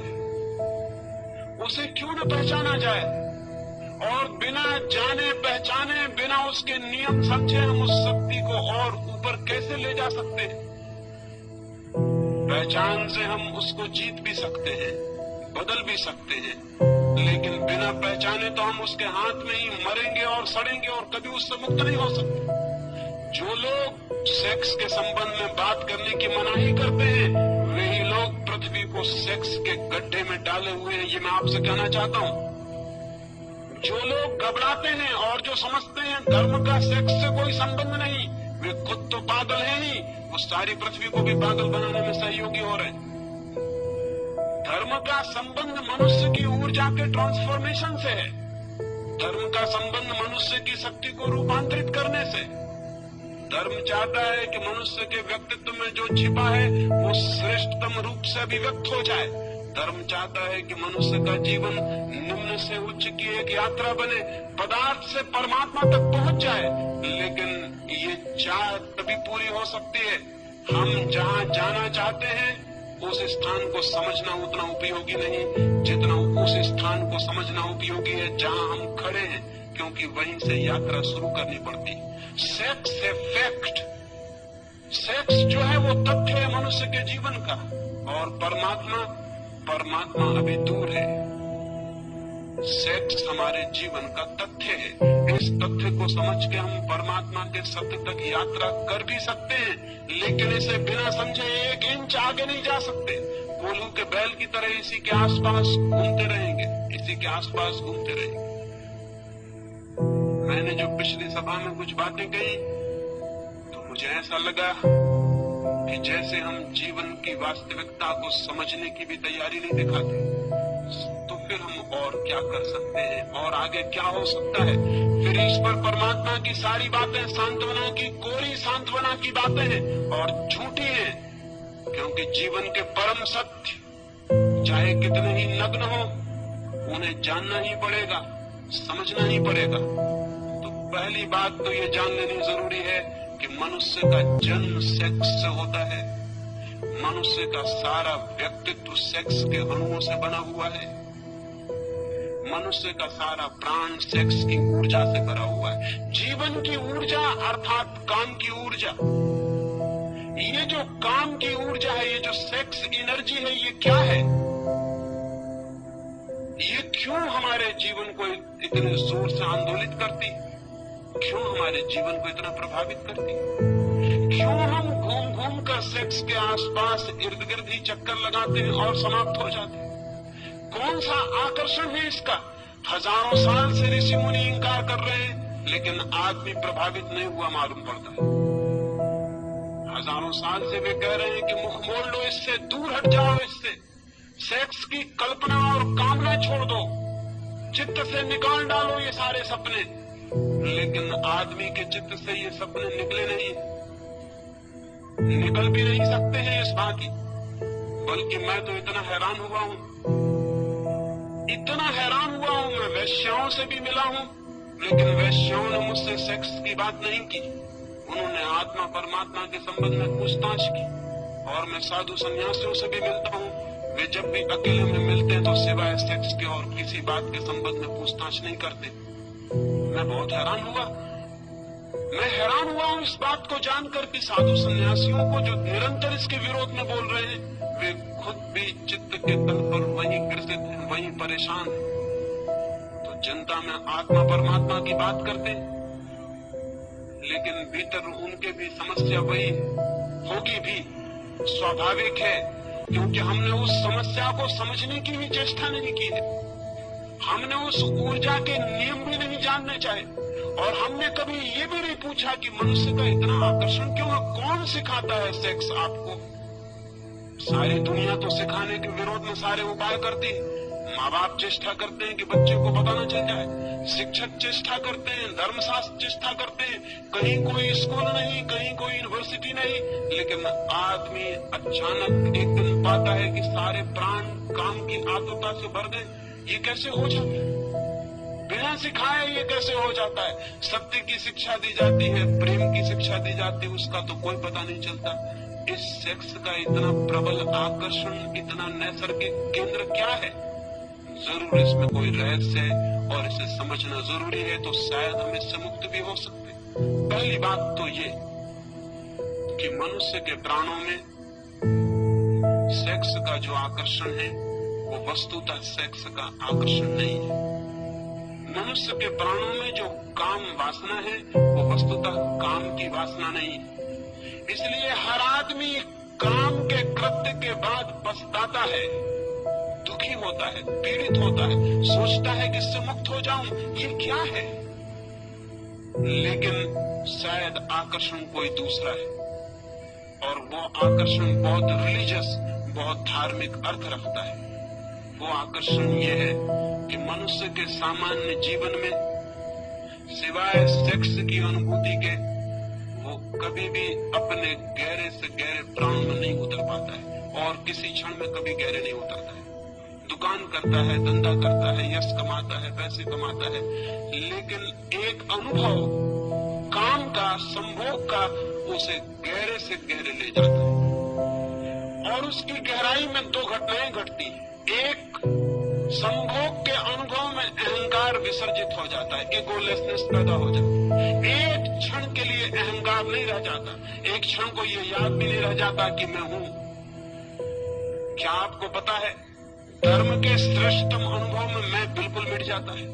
उसे क्यों न पहचाना जाए? और बिना जाने पहचाने, बिना उसके नियम समझे हम उस शक्ति को और ऊपर कैसे ले जा सकते हैं? पहचान से हम उसको जीत भी सकते हैं, बदल भी सकते हैं, लेकिन बिना पहचाने तो हम उसके हाथ में ही मरेंगे और सड़ेंगे और कभी उससे मुक्त नहीं हो सकते। जो लोग सेक्स के संबंध में बात करने की मनाही करते हैं, वही लोग पृथ्वी को सेक्स के गड्ढे में डाले हुए हैं, ये मैं आपसे कहना चाहता हूं। जो लोग घबराते हैं और जो समझते हैं धर्म का सेक्स से कोई संबंध नहीं, वे खुद तो पागल हैं ही, वो सारी पृथ्वी को भी पागल बनाने में सहयोगी हो रहे हैं। धर्म का संबंध मनुष्य की ऊर्जा के ट्रांसफॉर्मेशन से है। धर्म का संबंध मनुष्य की शक्ति को रूपांतरित करने से। धर्म चाहता है कि मनुष्य के व्यक्तित्व में जो छिपा है वो श्रेष्ठतम रूप से अभिव्यक्त हो जाए। धर्म चाहता है कि मनुष्य का जीवन निम्न से उच्च की एक यात्रा बने, पदार्थ से परमात्मा तक पहुंच जाए। लेकिन ये चाह तभी पूरी हो सकती है हम जहां जाना चाहते हैं उस स्थान को समझना उतना उपयोगी नहीं जितना उस स्थान को समझना उपयोगी है जहां हम खड़े हैं, क्योंकि वहीं से यात्रा शुरू करनी पड़ती है। सेक्स है फैक्ट, सेक्स जो है वो तथ्य है मनुष्य के जीवन का, और परमात्मा अभी दूर है। सेक्स हमारे जीवन का तथ्य है। इस तथ्य को समझ के हम परमात्मा के सत्य तक यात्रा कर भी सकते हैं, लेकिन इसे बिना समझे 1 इंच आगे नहीं जा सकते। कोल्हू के बैल की तरह इसी के आसपास घूमते रहेंगे, इसी के आसपास घूमते रहेंगे। मैंने जो पिछली सभा में कुछ बातें कही तो मुझे ऐसा लगा कि जैसे हम जीवन की वास्तविकता को समझने की भी तैयारी नहीं दिखाते, तो फिर हम और क्या कर सकते हैं और आगे क्या हो सकता है। फिर ईश्वर परमात्मा की सारी बातें सांत्वना की, कोरी सांत्वना की बातें हैं और झूठी हैं, क्योंकि जीवन के परम सत्य चाहे कितने ही नग्न हो, उन्हें जानना ही पड़ेगा, समझना ही पड़ेगा। तो पहली बात तो ये जान लेनी जरूरी है कि मनुष्य का जन्म सेक्स से होता है। मनुष्य का सारा व्यक्तित्व सेक्स के अणुओं से बना हुआ है। मनुष्य का सारा प्राण सेक्स की ऊर्जा से भरा हुआ है। जीवन की ऊर्जा अर्थात काम की ऊर्जा। ये जो काम की ऊर्जा है, ये जो सेक्स एनर्जी है, ये क्या है? ये क्यों हमारे जीवन को इतने जोर से आंदोलित करती? क्यों हमारे जीवन को इतना प्रभावित करती? क्यों हम घूम घूम कर सेक्स के आसपास इर्द गिर्द ही चक्कर लगाते हैं और समाप्त हो जाते हैं? कौन सा आकर्षण है इसका? हजारों साल से ऋषि मुनि इंकार कर रहे हैं, लेकिन आदमी प्रभावित नहीं हुआ मालूम पड़ता है। हजारों साल से वे कह रहे हैं कि मुख मोड़ लो इससे, दूर हट जाओ इससे, सेक्स की कल्पना और कामना छोड़ दो, चित्त से निकाल डालो ये सारे सपने। लेकिन आदमी के चित्त से ये सपने निकले नहीं, निकल भी नहीं सकते हैं इस बात की। बल्कि मैं तो इतना हैरान हुआ हूं, मैं वैश्याओं से भी मिला हूं, लेकिन वैश्याओं ने मुझसे सेक्स की बात नहीं की। उन्होंने आत्मा परमात्मा के संबंध में पूछताछ की। और मैं साधु सन्यासियों से भी मिलता हूं, वे जब भी अकेले में मिलते हैं तो सिवाय सेक्स के और किसी बात के संबंध में पूछताछ नहीं करते। मैं बहुत हैरान हुआ। मैं हैरान हुआ हूं इस बात को जानकर कि साधु सन्यासियों को जो निरंतर इसके विरोध में बोल रहे हैं, वे खुद भी चित्त के तल पर वहीं ग्रसित हैं, वहीं परेशान हैं। तो जनता में आत्मा परमात्मा की बात करते, लेकिन भीतर उनके भी समस्या वही होगी भी, स्वाभाविक है, क्योंकि हमने उस समस्या को समझने की भी चेष्टा नहीं की है। हमने उस ऊर्जा के नियम भी नहीं जानने चाहे, और हमने कभी ये भी नहीं पूछा कि मनुष्य का इतना आकर्षण क्यों है, कौन सिखाता है सेक्स आपको। सारी दुनिया तो सिखाने के विरोध में सारे उपाय करती है। माँ बाप चेष्टा करते हैं कि बच्चे को पता न चल जाए, शिक्षक चेष्टा करते हैं, धर्मशास्त्र चेष्टा करते हैं, कहीं कोई स्कूल नहीं, कहीं कोई यूनिवर्सिटी नहीं, लेकिन आदमी अचानक एक दिन पाता है कि सारे प्राण काम की आतुरता से भर गए। ये कैसे हो जाता है? बिना सिखाए ये कैसे हो जाता है? सत्य की शिक्षा दी जाती है, प्रेम की शिक्षा दी जाती है, उसका तो कोई पता नहीं चलता। इस सेक्स का इतना प्रबल आकर्षण, इतना नैसर्गिक केंद्र क्या है? जरूर इसमें कोई रहस्य है और इसे समझना जरूरी है, तो शायद हम इससे मुक्त भी हो सकते। पहली बात तो ये कि मनुष्य के प्राणों में सेक्स का जो आकर्षण है वो वस्तुतः सेक्स का आकर्षण नहीं है। मनुष्य के प्राणों में जो काम वासना है वो वस्तुतः काम की वासना नहीं है। इसलिए हर आदमी काम के कृत्य के बाद पछताता है, दुखी होता है, पीड़ित होता है, सोचता है कि इससे मुक्त हो जाऊं, ये क्या है? लेकिन शायद आकर्षण कोई दूसरा है, और वो आकर्षण बहुत रिलीजियस, बहुत धार्मिक अर्थ रखता है। वो आकर्षण ये है कि मनुष्य के सामान्य जीवन में सिवाय सेक्स की अनुभूति के वो कभी भी अपने गहरे से गहरे प्राण में नहीं उतर पाता है, और किसी क्षण में कभी गहरे नहीं उतरता है। दुकान करता है, धंधा करता है, यश कमाता है, पैसे कमाता है, लेकिन एक अनुभव काम का, संभोग का उसे गहरे से गहरे ले जाता है। और उसकी गहराई में दो घटनाएं घटती हैं। एक, संभोग के अनुभव में अहंकार विसर्जित हो जाता है, इगोलेसनेस पैदा हो जाता है। एक क्षण के लिए अहंकार नहीं रह जाता, एक क्षण को ये याद भी नहीं रह जाता कि मैं हूं। क्या आपको पता है, धर्म के श्रेष्ठतम अनुभव में मैं बिल्कुल मिट जाता है,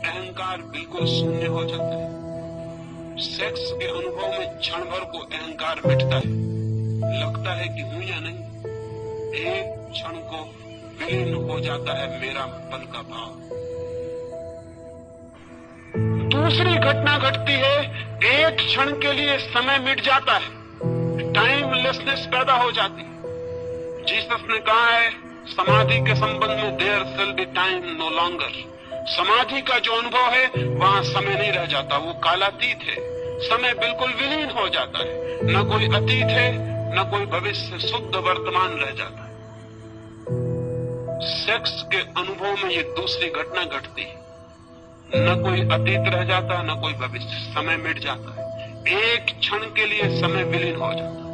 अहंकार बिल्कुल शून्य हो जाता है। सेक्स के अनुभव में क्षण भर को अहंकार मिटता है, लगता है कि हूं या नहीं। एक क्षण को विलीन हो जाता है मेरा पल का भाव। दूसरी घटना घटती है, एक क्षण के लिए समय मिट जाता है, टाइमलेसनेस पैदा हो जाती है। जीसस ने कहा है समाधि के संबंध में, there shall be time no longer. समाधि का जो अनुभव है वहां समय नहीं रह जाता, वो कालातीत है, समय बिल्कुल विलीन हो जाता है, न कोई अतीत है न कोई भविष्य, शुद्ध वर्तमान रह जाता है। सेक्स के अनुभव में ये दूसरी घटना घटती है, न कोई अतीत रह जाता न कोई भविष्य, समय मिट जाता है, एक क्षण के लिए समय विलीन हो जाता है।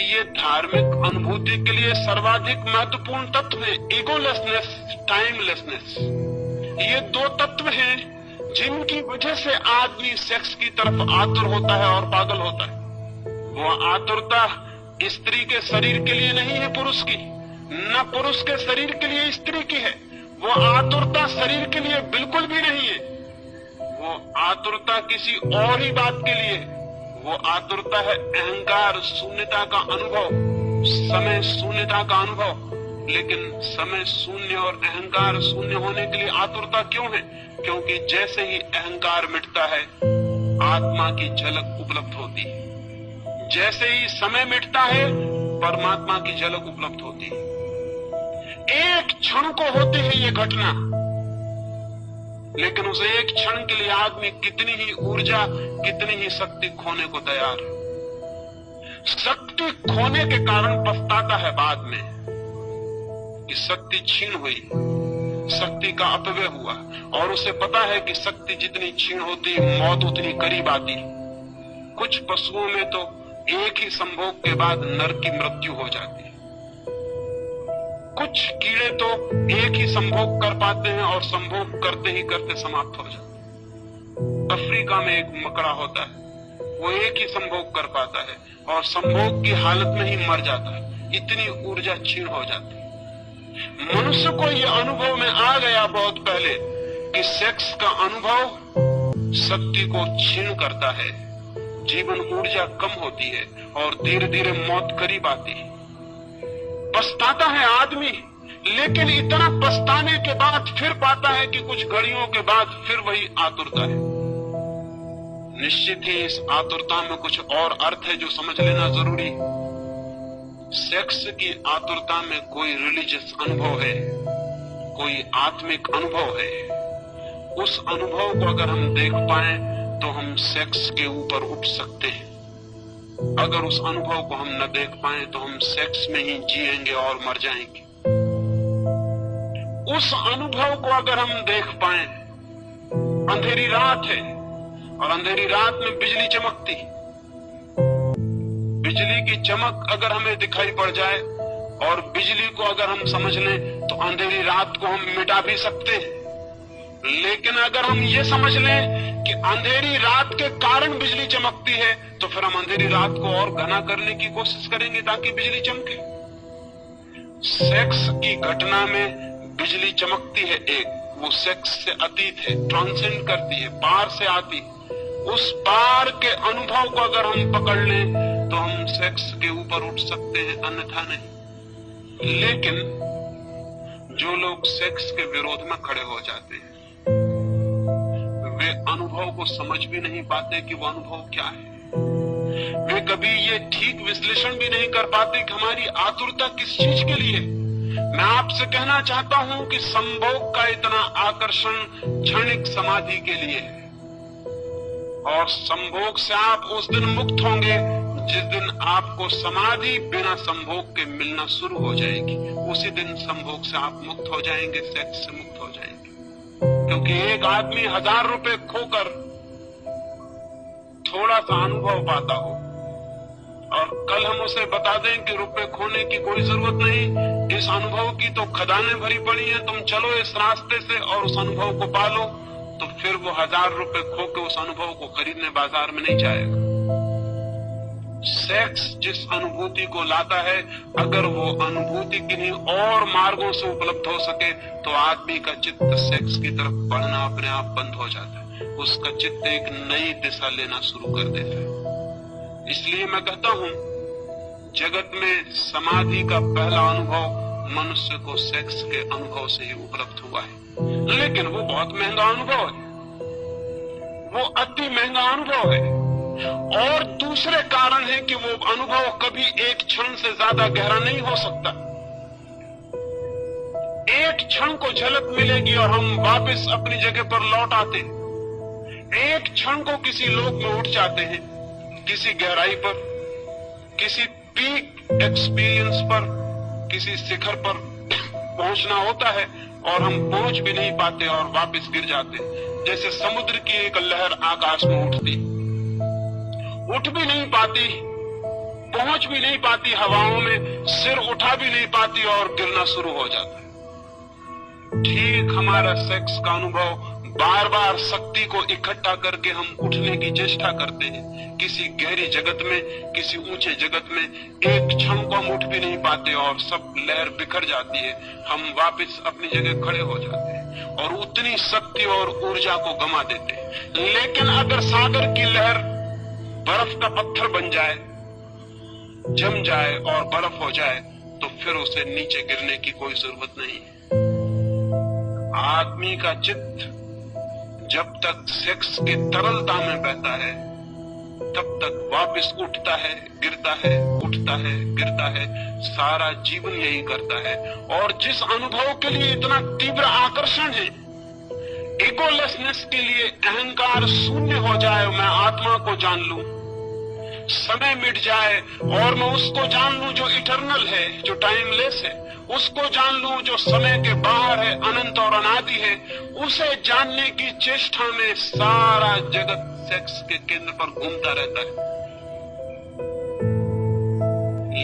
ये धार्मिक अनुभूति के लिए सर्वाधिक महत्वपूर्ण तत्व है, ईगोलेसनेस, टाइमलेसनेस। ये दो तत्व हैं जिनकी वजह से आदमी सेक्स की तरफ आतुर होता है और पागल होता है। वो आतुरता स्त्री के शरीर के लिए नहीं है पुरुष की, न पुरुष के शरीर के लिए स्त्री की है। वो आतुरता शरीर के लिए बिल्कुल भी नहीं है, वो आतुरता किसी और ही बात के लिए। वो आतुरता है अहंकार शून्यता का अनुभव, समय शून्यता का अनुभव। लेकिन समय शून्य और अहंकार शून्य होने के लिए आतुरता क्यों है? क्योंकि जैसे ही अहंकार मिटता है आत्मा की झलक उपलब्ध होती है, जैसे ही समय मिटता है परमात्मा की झलक उपलब्ध होती है। एक क्षण को होती है ये घटना, लेकिन उस एक क्षण के लिए आदमी कितनी ही ऊर्जा, कितनी ही शक्ति खोने को तैयार है। शक्ति खोने के कारण पछताता है बाद में कि शक्ति छीन हुई, शक्ति का अपव्यय हुआ, और उसे पता है कि शक्ति जितनी छीन होती मौत उतनी करीब आती। कुछ पशुओं में तो एक ही संभोग के बाद नर की मृत्यु हो जाती है, कुछ कीड़े तो एक ही संभोग कर पाते हैं और संभोग करते ही करते समाप्त हो जाते हैं। अफ्रीका में एक मकड़ा होता है, वो एक ही संभोग कर पाता है और संभोग की हालत में ही मर जाता है, इतनी ऊर्जा क्षीण हो जाती है। मनुष्य को यह अनुभव में आ गया बहुत पहले कि सेक्स का अनुभव शक्ति को क्षीण करता है, जीवन ऊर्जा कम होती है और धीरे धीरे मौत करीब आती है। पछताता है आदमी, लेकिन इतना पछताने के बाद फिर पाता है कि कुछ घड़ियों के बाद फिर वही आतुरता है। निश्चित ही इस आतुरता में कुछ और अर्थ है जो समझ लेना जरूरी। सेक्स की आतुरता में कोई रिलीजियस अनुभव है, कोई आत्मिक अनुभव है। उस अनुभव को अगर हम देख पाए तो हम सेक्स के ऊपर उठ सकते हैं। अगर उस अनुभव को हम न देख पाए तो हम सेक्स में ही जिएंगे और मर जाएंगे। उस अनुभव को अगर हम देख पाए, अंधेरी रात है और अंधेरी रात में बिजली चमकती, बिजली की चमक अगर हमें दिखाई पड़ जाए और बिजली को अगर हम समझ लें तो अंधेरी रात को हम मिटा भी सकते हैं। लेकिन अगर हम ये समझ लें कि अंधेरी रात के कारण बिजली चमकती है तो फिर हम अंधेरी रात को और घना करने की कोशिश करेंगे ताकि बिजली चमके। सेक्स की घटना में बिजली चमकती है, एक वो सेक्स से अतीत है, ट्रांसेंड करती है, पार से आती। उस पार के अनुभव को अगर हम पकड़ लें तो हम सेक्स के ऊपर उठ सकते हैं, अन्यथा नहीं। लेकिन जो लोग सेक्स के विरोध में खड़े हो जाते हैं वे अनुभव को समझ भी नहीं पाते कि वो अनुभव क्या है। वे कभी ये ठीक विश्लेषण भी नहीं कर पाते कि हमारी आतुरता किस चीज के लिए। मैं आपसे कहना चाहता हूं कि संभोग का इतना आकर्षण क्षणिक समाधि के लिए है, और संभोग से आप उस दिन मुक्त होंगे जिस दिन आपको समाधि बिना संभोग के मिलना शुरू हो जाएगी। उसी दिन संभोग से आप मुक्त हो जाएंगे, सेक्स से मुक्त हो जाएंगे। क्योंकि एक आदमी 1000 रुपए खोकर थोड़ा सा अनुभव पाता हो और कल हम उसे बता दें कि रुपए खोने की कोई जरूरत नहीं, इस अनुभव की तो खदानें भरी पड़ी हैं, तुम चलो इस रास्ते से और उस अनुभव को पालो, तो फिर वो 1000 रुपए खो के उस अनुभव को खरीदने बाजार में नहीं जाएगा। सेक्स जिस अनुभूति को लाता है, अगर वो अनुभूति किन्हीं और मार्गों से उपलब्ध हो सके तो आदमी का चित्त सेक्स की तरफ बढ़ना अपने आप बंद हो जाता है, उसका चित्त एक नई दिशा लेना शुरू कर देता है। इसलिए मैं कहता हूं जगत में समाधि का पहला अनुभव मनुष्य को सेक्स के अनुभव से ही उपलब्ध हुआ है। लेकिन वो बहुत महंगा अनुभव है, वो अति महंगा अनुभव है। और दूसरे कारण है कि वो अनुभव कभी एक क्षण से ज्यादा गहरा नहीं हो सकता। एक क्षण को झलक मिलेगी और हम वापस अपनी जगह पर लौट आते हैं। एक क्षण को किसी लोक में उठ जाते हैं, किसी गहराई पर, किसी पीक एक्सपीरियंस पर, किसी शिखर पर पहुंचना होता है और हम पहुंच भी नहीं पाते और वापस गिर जाते, जैसे समुद्र की एक लहर आकाश में उठती, उठ भी नहीं पाती, पहुंच भी नहीं पाती हवाओं में, सिर उठा भी नहीं पाती और गिरना शुरू हो जाता है। ठीक हमारा सेक्स का अनुभव बार बार शक्ति को इकट्ठा करके हम उठने की चेष्टा करते हैं किसी गहरी जगत में, किसी ऊंचे जगत में। एक क्षण को हम उठ भी नहीं पाते और सब लहर बिखर जाती है, हम वापस अपनी जगह खड़े हो जाते हैं और उतनी शक्ति और ऊर्जा को गंवा देते हैं। लेकिन अगर सागर की लहर बर्फ का पत्थर बन जाए, जम जाए और बर्फ हो जाए, तो फिर उसे नीचे गिरने की कोई जरूरत नहीं है। आदमी का चित्त जब तक सेक्स की तरलता में बहता है, तब तक वापस उठता है, गिरता है, उठता है, गिरता है। सारा जीवन यही करता है। और जिस अनुभव के लिए इतना तीव्र आकर्षण है, इगोलेसनेस के लिए अहंकार शून्य हो जाए, मैं आत्मा को जान लूं, समय मिट जाए और मैं उसको जान लूं जो इटर्नल है, जो टाइमलेस है, उसको जान लूं जो समय के बाहर है, अनंत और अनादि है। उसे जानने की चेष्टा में सारा जगत सेक्स के केंद्र पर घूमता रहता है।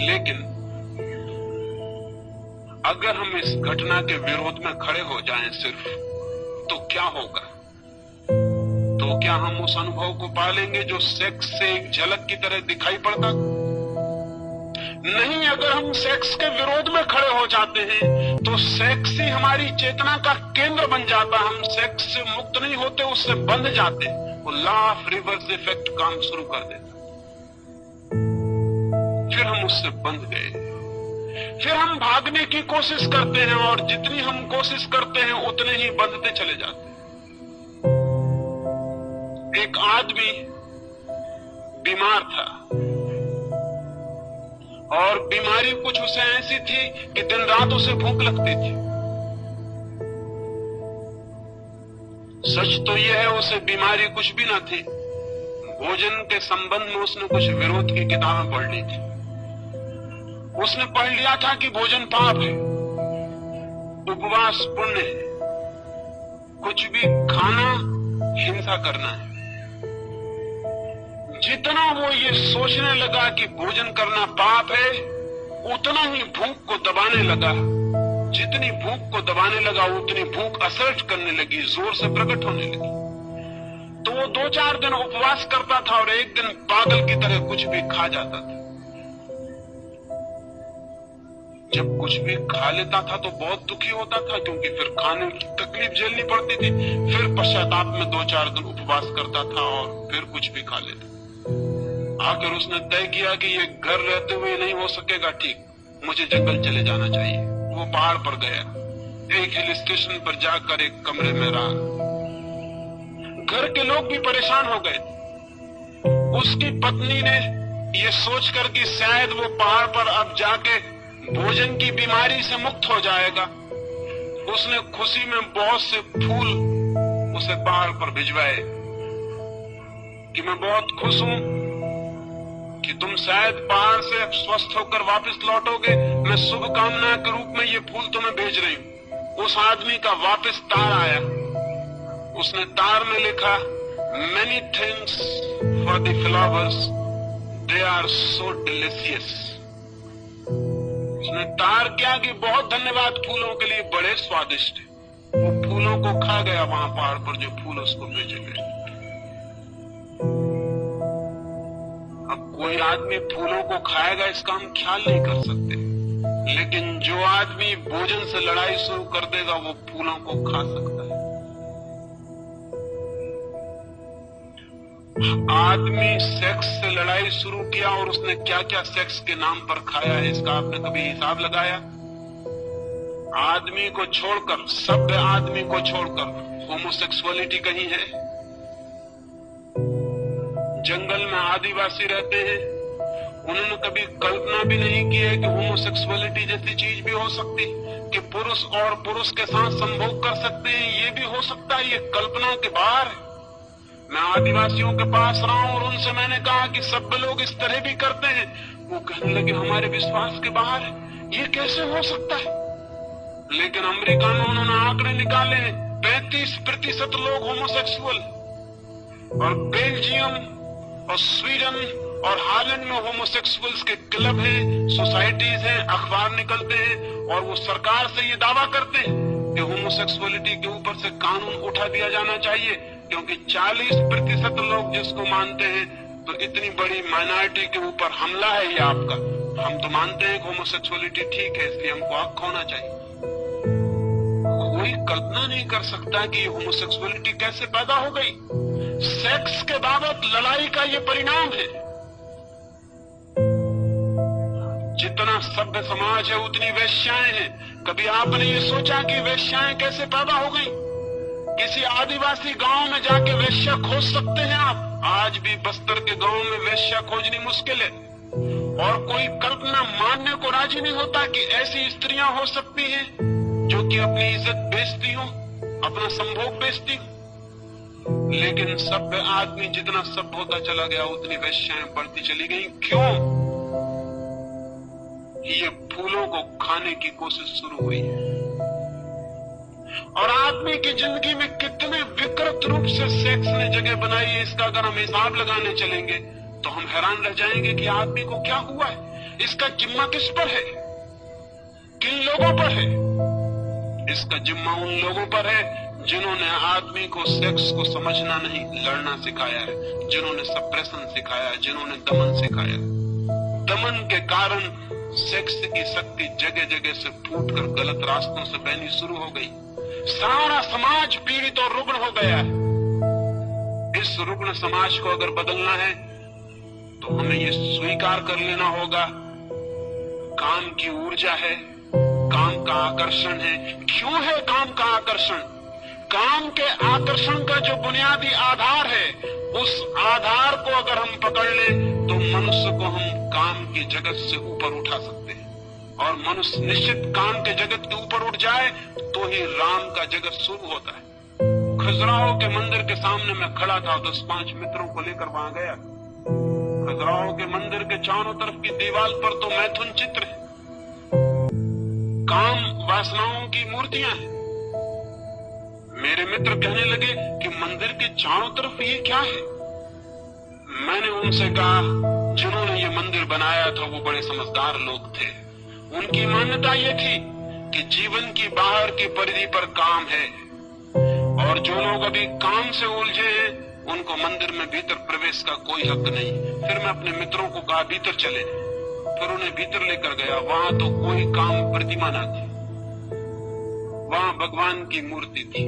लेकिन अगर हम इस घटना के विरोध में खड़े हो जाएं सिर्फ, तो क्या होगा? तो क्या हम उस अनुभव को पालेंगे जो सेक्स से एक झलक की तरह दिखाई पड़ता? नहीं, अगर हम सेक्स के विरोध में खड़े हो जाते हैं तो सेक्स ही हमारी चेतना का केंद्र बन जाता। हम सेक्स से मुक्त नहीं होते, उससे बंध जाते। वो लॉ ऑफ रिवर्स इफेक्ट काम शुरू कर देता। फिर हम उससे बंध गए, फिर हम भागने की कोशिश करते हैं और जितनी हम कोशिश करते हैं उतने ही बंधते चले जाते हैं। एक आदमी बीमार था और बीमारी कुछ उसे ऐसी थी कि दिन रात उसे भूख लगती थी। सच तो यह है उसे बीमारी कुछ भी ना थी। भोजन के संबंध में उसने कुछ विरोध की किताबें पढ़ ली थी। उसने पढ़ लिया था कि भोजन पाप है, उपवास पुण्य है, कुछ भी खाना हिंसा करना है। जितना वो ये सोचने लगा कि भोजन करना पाप है, उतना ही भूख को दबाने लगा। जितनी भूख को दबाने लगा उतनी भूख असर्ट करने लगी, जोर से प्रकट होने लगी। तो वो 2-4 दिन उपवास करता था और एक दिन पागल की तरह कुछ भी खा जाता था। जब कुछ भी खा लेता था तो बहुत दुखी होता था, क्योंकि फिर खाने की तकलीफ झेलनी पड़ती थी। फिर पश्चाताप में 2-4 दिन उपवास करता था और फिर कुछ भी खा लेता। आखिर उसने तय किया कि ये घर रहते हुए नहीं हो सकेगा, ठीक, मुझे जंगल चले जाना चाहिए। वो पहाड़ पर गया, एक हिल स्टेशन पर जाकर एक कमरे में रहा। घर के लोग भी परेशान हो गए। उसकी पत्नी ने ये सोचकर कि शायद वो पहाड़ पर अब जाके भोजन की बीमारी से मुक्त हो जाएगा, उसने खुशी में बहुत से फूल उसे पहाड़ पर भिजवाए कि मैं बहुत खुश हूं कि तुम शायद पहाड़ से स्वस्थ होकर वापस लौटोगे। मैं शुभकामना के रूप में ये फूल तुम्हें भेज रही हूं। उस आदमी का वापस तार आया। उसने तार में लिखा, many thanks for the flowers, they are so delicious. उसने तार किया कि बहुत धन्यवाद फूलों के लिए, बड़े स्वादिष्ट है। वो फूलों को खा गया वहां पहाड़ पर जो फूल उसको भेजे गए। अब कोई आदमी फूलों को खाएगा इसका हम ख्याल नहीं कर सकते, लेकिन जो आदमी भोजन से लड़ाई शुरू कर देगा वो फूलों को खा सकता है। आदमी सेक्स से लड़ाई शुरू किया और उसने क्या क्या सेक्स के नाम पर खाया है, इसका आपने कभी हिसाब लगाया? आदमी को छोड़कर, सभ्य आदमी को छोड़कर होमोसेक्सुअलिटी कहीं है? जंगल में आदिवासी रहते हैं, उन्होंने कभी कल्पना भी नहीं की है कि होमोसेक्सुअलिटी जैसी चीज भी हो सकती, कि पुरुष और पुरुष के साथ संभोग कर सकते हैं, ये भी हो सकता है। ये कल्पना के बाहर है। मैं आदिवासियों के पास रहा हूं और उनसे मैंने कहा कि सभ्य लोग इस तरह भी करते हैं। वो कहने लगे हमारे विश्वास के बाहर है, ये कैसे हो सकता है? लेकिन अमेरिका में उन्होंने आंकड़े निकाले हैं, 35% लोग होमोसेक्सुअल, और बेल्जियम और स्वीडन और हालैंड में होमोसेक्सुअल्स के क्लब हैं, सोसाइटीज हैं, अखबार निकलते हैं, और वो सरकार से ये दावा करते हैं कि होमोसेक्सुअलिटी के ऊपर से कानून उठा दिया जाना चाहिए, क्योंकि 40% लोग जिसको मानते हैं, तो इतनी बड़ी माइनॉरिटी के ऊपर हमला है ये आपका। हम तो मानते हैं कि होमोसेक्सुअलिटी ठीक है, इसलिए हमको हक होना चाहिए। कोई कल्पना नहीं कर सकता कि ये होमोसेक्सुअलिटी कैसे पैदा हो गई। सेक्स के बाबत लड़ाई का ये परिणाम है। जितना सभ्य समाज है उतनी वेश्याएं हैं। कभी आपने ये सोचा कि वेश्याएं कैसे पैदा हो गई? किसी आदिवासी गांव में जाके वेश्या खोज सकते हैं आप। आज भी बस्तर के गांव में वेश्या खोजनी मुश्किल है, और कोई कल्पना मानने को राजी नहीं होता कि ऐसी स्त्रियां हो सकती हैं जो कि अपनी इज्जत बेचती हो, अपना संभोग बेचती हो। लेकिन सभ्य आदमी जितना सभ्य होता चला गया उतनी वेश्याएं बढ़ती चली गई। क्यों? ये फूलों को खाने की कोशिश शुरू हुई है। और आदमी की जिंदगी में कितने विकृत रूप से सेक्स ने जगह बनाई है, इसका अगर हम हिसाब लगाने चलेंगे तो हम हैरान रह जाएंगे कि आदमी को क्या हुआ है। इसका जिम्मा किस पर है? किन लोगों पर है? इसका जिम्मा उन लोगों पर है जिन्होंने आदमी को सेक्स को समझना नहीं, लड़ना सिखाया है, जिन्होंने सप्रेशन सिखाया, जिन्होंने दमन सिखाया। दमन के कारण सेक्स की शक्ति जगह जगह से फूटकर गलत रास्तों से बहनी शुरू हो गई। सारा समाज पीड़ित और रुग्ण हो गया है। इस रुग्ण समाज को अगर बदलना है तो हमें ये स्वीकार कर लेना होगा, काम की ऊर्जा है, काम का आकर्षण है। क्यों है काम का आकर्षण? काम के आकर्षण का जो बुनियादी आधार है, उस आधार को अगर हम पकड़ लें तो मनुष्य को हम काम की जगत से ऊपर उठा सकते हैं। और मनुष्य निश्चित काम के जगत के ऊपर उठ जाए तो ही राम का जगत शुरू होता है। खजुराहो के मंदिर के सामने मैं खड़ा था, 10-5 मित्रों को लेकर वहां गया। खजुराहो के मंदिर के चारों तरफ की दीवार पर तो मैथुन चित्र है, काम वासनाओं की मूर्तियां हैं। मेरे मित्र कहने लगे कि मंदिर के चारों तरफ ये क्या है? मैंने उनसे कहा, जिन्होंने ये मंदिर बनाया था वो बड़े समझदार लोग थे। उनकी मान्यता ये थी कि जीवन की बाहर की परिधि पर काम है, और जो लोग अभी काम से उलझे हैं उनको मंदिर में भीतर प्रवेश का कोई हक नहीं। फिर मैं अपने मित्रों को कहा भीतर चले, फिर उन्हें भीतर लेकर गया। वहां तो कोई काम प्रतिमा न थी, वहां भगवान की मूर्ति थी।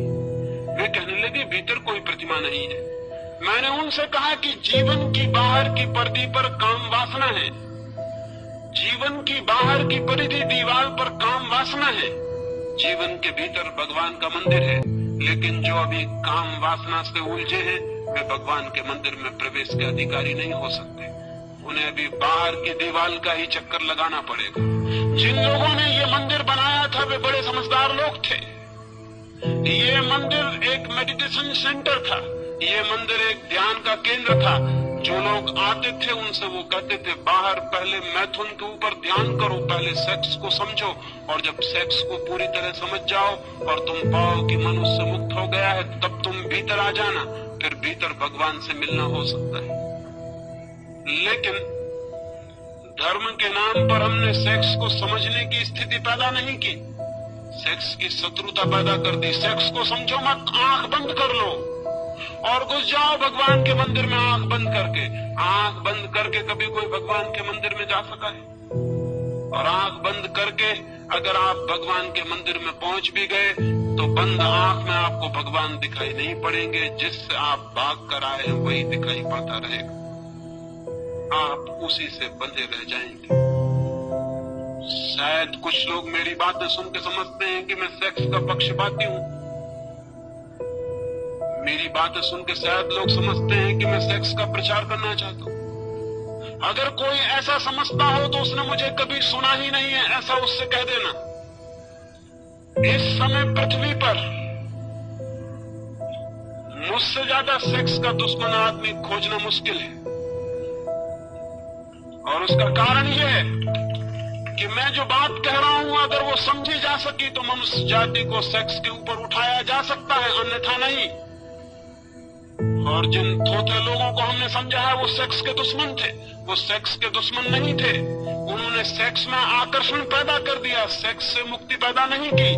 वे कहने लगे भीतर कोई प्रतिमा नहीं है। मैंने उनसे कहा कि जीवन की बाहर की परिधि पर काम वासना है, जीवन की बाहर की परिधि दीवार पर काम वासना है, जीवन के भीतर भगवान का मंदिर है। लेकिन जो अभी काम वासना से उलझे हैं वे भगवान के मंदिर में प्रवेश के अधिकारी नहीं हो सकते। उन्हें अभी बाहर की दीवार का ही चक्कर लगाना पड़ेगा। जिन लोगों ने ये मंदिर बनाया था वे बड़े समझदार लोग थे। ये मंदिर एक मेडिटेशन सेंटर था, ये मंदिर एक ध्यान का केंद्र था। जो लोग आते थे उनसे वो कहते थे बाहर पहले मैथुन के ऊपर ध्यान करो, पहले सेक्स को समझो, और जब सेक्स को पूरी तरह समझ जाओ और तुम पाओ कि मनुष्य मुक्त हो गया है तब तुम भीतर आ जाना, फिर भीतर भगवान से मिलना हो सकता है। लेकिन धर्म के नाम पर हमने सेक्स को समझने की स्थिति पैदा नहीं की, सेक्स की शत्रुता पैदा कर दी। सेक्स को समझो मत, आंख बंद कर लो और घुस जाओ भगवान के मंदिर में। आंख बंद करके, आंख बंद करके कभी कोई भगवान के मंदिर में जा सका है? और आंख बंद करके अगर आप भगवान के मंदिर में पहुंच भी गए तो बंद आंख में आपको भगवान दिखाई नहीं पड़ेंगे। जिससे आप भाग कर आए हैं वही दिखाई पड़ता रहेगा, आप उसी से बंधे रह जाएंगे। शायद कुछ लोग मेरी बातें सुन के समझते हैं कि मैं सेक्स का पक्षपाती हूं। मेरी बातें सुन के शायद लोग समझते हैं कि मैं सेक्स का प्रचार करना चाहता हूं। अगर कोई ऐसा समझता हो तो उसने मुझे कभी सुना ही नहीं है, ऐसा उससे कह देना। इस समय पृथ्वी पर मुझसे ज्यादा सेक्स का दुश्मन आदमी खोजना मुश्किल है, और उसका कारण यह है कि मैं जो बात कह रहा हूं अगर वो समझी जा सकी तो मनुष्य जाति को सेक्स के ऊपर उठाया जा सकता है, अन्यथा नहीं। और जिन थोथे लोगों को हमने समझा है वो सेक्स के दुश्मन थे, वो सेक्स के दुश्मन नहीं थे। उन्होंने सेक्स में आकर्षण पैदा कर दिया, सेक्स से मुक्ति पैदा नहीं की।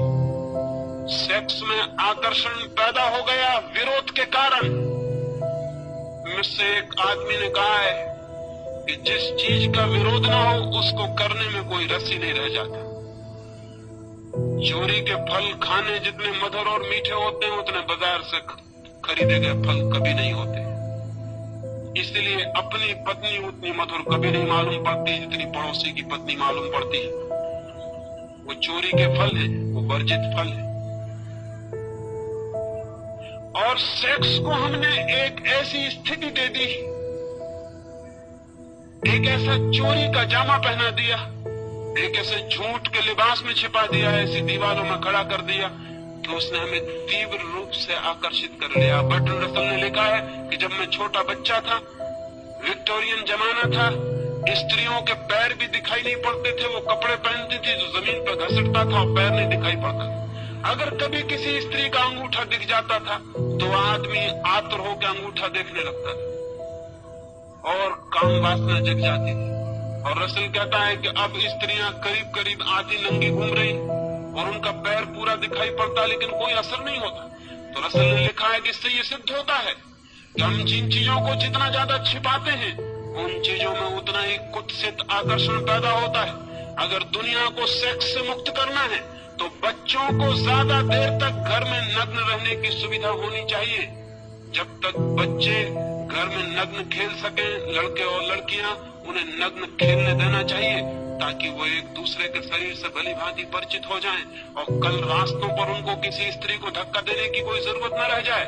सेक्स में आकर्षण पैदा हो गया विरोध के कारण। मुझसे एक आदमी ने कहा है कि जिस चीज का विरोध ना हो उसको करने में कोई रस ही नहीं रह जाता। चोरी के फल खाने जितने मधुर और मीठे होते हैं उतने बाजार से खरीदे गए फल कभी नहीं होते। इसलिए अपनी पत्नी उतनी मधुर कभी नहीं मालूम पड़ती जितनी पड़ोसी की पत्नी मालूम पड़ती है। वो चोरी के फल है, वो वर्जित फल है। और सेक्स को हमने एक ऐसी स्थिति दे दी, एक ऐसा चोरी का जामा पहना दिया, एक ऐसे झूठ के लिबास में छिपा दिया, ऐसी दीवारों में खड़ा कर दिया कि उसने हमें तीव्र रूप से आकर्षित कर लिया। बर्ट्रैंड रसल ने लिखा है कि जब मैं छोटा बच्चा था, विक्टोरियन जमाना था, स्त्रियों के पैर भी दिखाई नहीं पड़ते थे। वो कपड़े पहनती थी जो जमीन पर घसटता था और पैर नहीं दिखाई पड़ता। अगर कभी किसी स्त्री का अंगूठा दिख जाता था तो आदमी आतुर होकर अंगूठा देखने लगता था और काम वासना जग जाती थी। और रसल कहता है कि अब स्त्रियां करीब करीब आधी नंगी घूम रही और उनका पैर पूरा दिखाई पड़ता लेकिन कोई असर नहीं होता। तो रसल ने लिखा है कि इससे ये सिद्ध होता है कि हम जिन चीजों को जितना ज्यादा छिपाते हैं उन चीजों में उतना ही कुत्सित आकर्षण पैदा होता है। अगर दुनिया को सेक्स से मुक्त करना है तो बच्चों को ज्यादा देर तक घर में नग्न रहने की सुविधा होनी चाहिए। जब तक बच्चे घर में नग्न खेल सकें, लड़के और लड़कियां, उन्हें नग्न खेलने देना चाहिए ताकि वो एक दूसरे के शरीर से भली भांति परिचित हो जाएं और कल रास्तों पर उनको किसी स्त्री को धक्का देने की कोई जरूरत न रह जाए,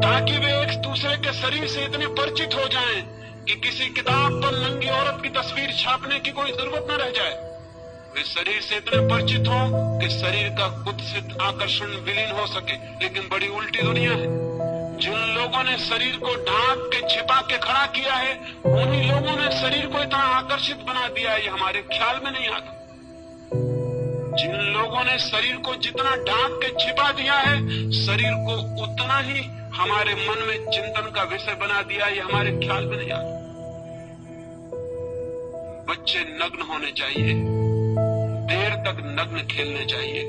ताकि वे एक दूसरे के शरीर से इतने परिचित हो जाएं कि किसी किताब पर नंगी औरत की तस्वीर छापने की कोई जरूरत न रह जाए। वे शरीर से इतने परिचित हो कि शरीर का कुत्सित आकर्षण विलीन हो सके। लेकिन बड़ी उल्टी दुनिया है। जिन लोगों ने शरीर को ढांक के छिपा के खड़ा किया है उन्हीं लोगों ने शरीर को इतना आकर्षित बना दिया है, ये हमारे ख्याल में नहीं आता। जिन लोगों ने शरीर को जितना ढांक के छिपा दिया है शरीर को उतना ही हमारे मन में चिंतन का विषय बना दिया, ये हमारे ख्याल में नहीं आता। बच्चे नग्न होने चाहिए, देर तक नग्न खेलने चाहिए।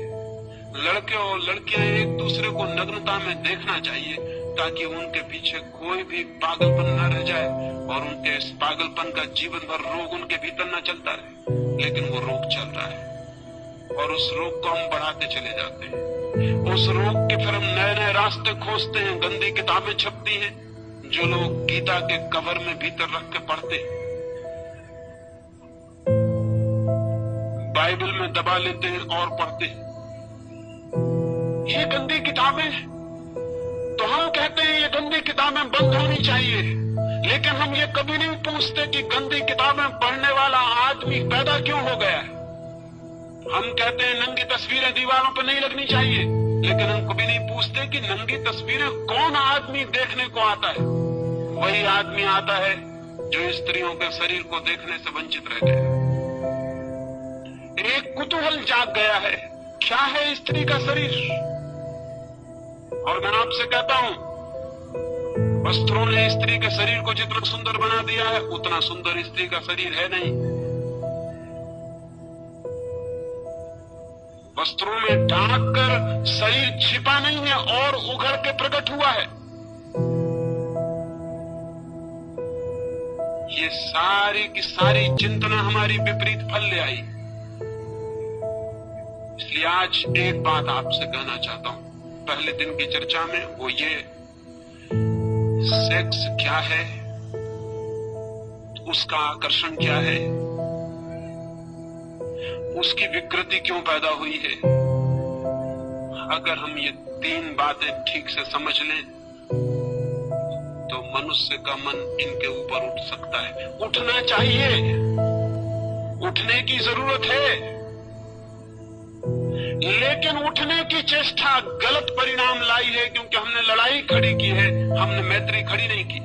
लड़के और लड़कियां एक दूसरे को नग्नता में देखना चाहिए ताकि उनके पीछे कोई भी पागलपन न रह जाए और उनके इस पागलपन का जीवन भर रोग उनके भीतर न चलता रहे। लेकिन वो रोग चल रहा है और उस रोग को हम बढ़ाते चले जाते हैं। उस रोग के फिर हम नए नए रास्ते खोजते हैं। गंदी किताबें छपती हैं जो लोग गीता के कवर में भीतर रख के पढ़ते हैं, बाइबल में दबा लेते हैं और पढ़ते हैं। ये गंदी किताबें, तो हम कहते हैं ये गंदी किताबें बंद होनी चाहिए, लेकिन हम ये कभी नहीं पूछते कि गंदी किताबें पढ़ने वाला आदमी पैदा क्यों हो गया है। हम कहते हैं नंगी तस्वीरें दीवारों पर नहीं लगनी चाहिए, लेकिन हम कभी नहीं पूछते कि नंगी तस्वीरें कौन आदमी देखने को आता है। वही आदमी आता है जो स्त्रियों के शरीर को देखने से वंचित रह गया। एक कुतूहल जाग गया है, क्या है स्त्री का शरीर। और मैं आपसे कहता हूं, वस्त्रों ने स्त्री के शरीर को जितना सुंदर बना दिया है उतना सुंदर स्त्री का शरीर है नहीं। वस्त्रों में ढांक कर शरीर छिपा नहीं है और उघड़ के प्रकट हुआ है। ये सारी की सारी चिंतना हमारी विपरीत फल ले आई। इसलिए आज एक बात आपसे कहना चाहता हूं पहले दिन की चर्चा में, वो ये, सेक्स क्या है, उसका आकर्षण क्या है, उसकी विकृति क्यों पैदा हुई है। अगर हम ये 3 बातें ठीक से समझ लें तो मनुष्य का मन इनके ऊपर उठ सकता है। उठना चाहिए, उठने की जरूरत है, लेकिन उठने की चेष्टा गलत परिणाम लाई है, क्योंकि हमने लड़ाई खड़ी की है, हमने मैत्री खड़ी नहीं की,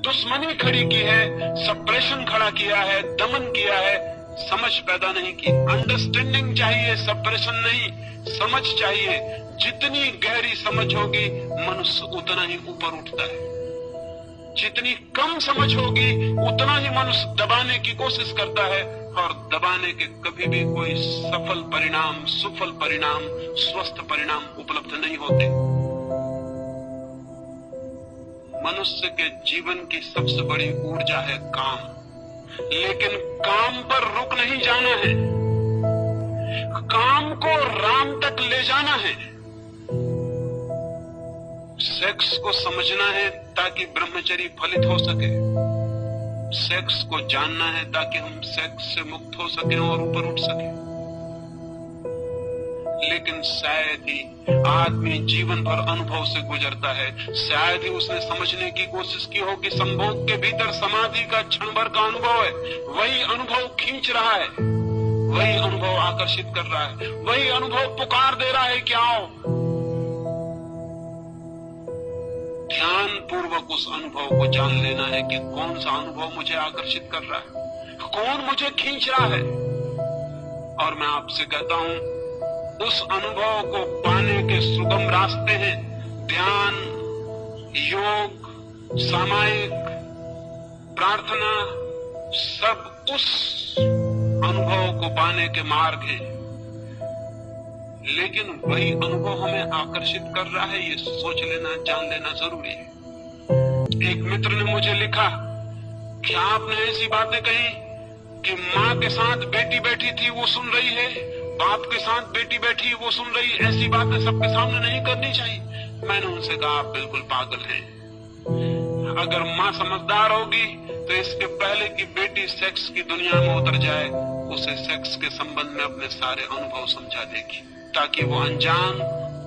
दुश्मनी खड़ी की है, सप्रेशन खड़ा किया है, दमन किया है, समझ पैदा नहीं की। अंडरस्टैंडिंग चाहिए, सप्रेशन नहीं, समझ चाहिए। जितनी गहरी समझ होगी मनुष्य उतना ही ऊपर उठता है, जितनी कम समझ होगी उतना ही मनुष्य दबाने की कोशिश करता है, और दबाने के कभी भी कोई सफल परिणाम, सुफल परिणाम, स्वस्थ परिणाम उपलब्ध नहीं होते। मनुष्य के जीवन की सबसे बड़ी ऊर्जा है काम, लेकिन काम पर रुक नहीं जाना है, काम को राम तक ले जाना है। सेक्स को समझना है ताकि ब्रह्मचर्य फलित हो सके, सेक्स को जानना है ताकि हम सेक्स से मुक्त हो सके और ऊपर उठ सके। लेकिन शायद ही आदमी जीवन भर अनुभव से गुजरता है, शायद ही उसने समझने की कोशिश की हो कि संभोग के भीतर समाधि का क्षण भर का अनुभव है, वही अनुभव खींच रहा है, वही अनुभव आकर्षित कर रहा है, वही अनुभव पुकार दे रहा है कि आओ। ध्यान पूर्वक उस अनुभव को जान लेना है कि कौन सा अनुभव मुझे आकर्षित कर रहा है, कौन मुझे खींच रहा है। और मैं आपसे कहता हूं, उस अनुभव को पाने के सुगम रास्ते हैं ध्यान, योग, सामायिक, प्रार्थना, सब उस अनुभव को पाने के मार्ग हैं। लेकिन वही अनुभव हमें आकर्षित कर रहा है, ये सोच लेना, जान लेना जरूरी है। एक मित्र ने मुझे लिखा कि आपने ऐसी बातें कही कि माँ के साथ बेटी बैठी थी वो सुन रही है, बाप के साथ बेटी बैठी वो सुन रही, ऐसी बातें सबके सामने नहीं करनी चाहिए। मैंने उनसे कहा आप बिल्कुल पागल हैं। अगर माँ समझदार होगी तो इसके पहले कि बेटी सेक्स की दुनिया में उतर जाए, उसे सेक्स के संबंध में अपने सारे अनुभव समझा देगी, ताकि वो अनजान,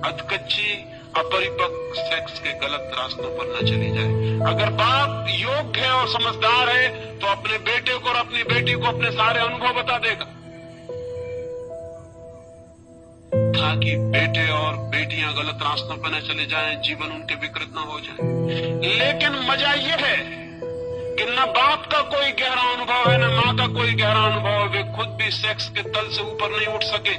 अधकच्ची, अपरिपक्व सेक्स के गलत रास्तों पर न चली जाए। अगर बाप योग्य है और समझदार है तो अपने बेटे को और अपनी बेटी को अपने सारे अनुभव बता देगा, ताकि बेटे और बेटियां गलत रास्तों पर न चले जाएं, जीवन उनके विकृत न हो जाए। लेकिन मजा यह है कि न बाप का कोई गहरा अनुभव है, न माँ का कोई गहरा अनुभव है, वे खुद भी सेक्स के तल से ऊपर नहीं उठ सके,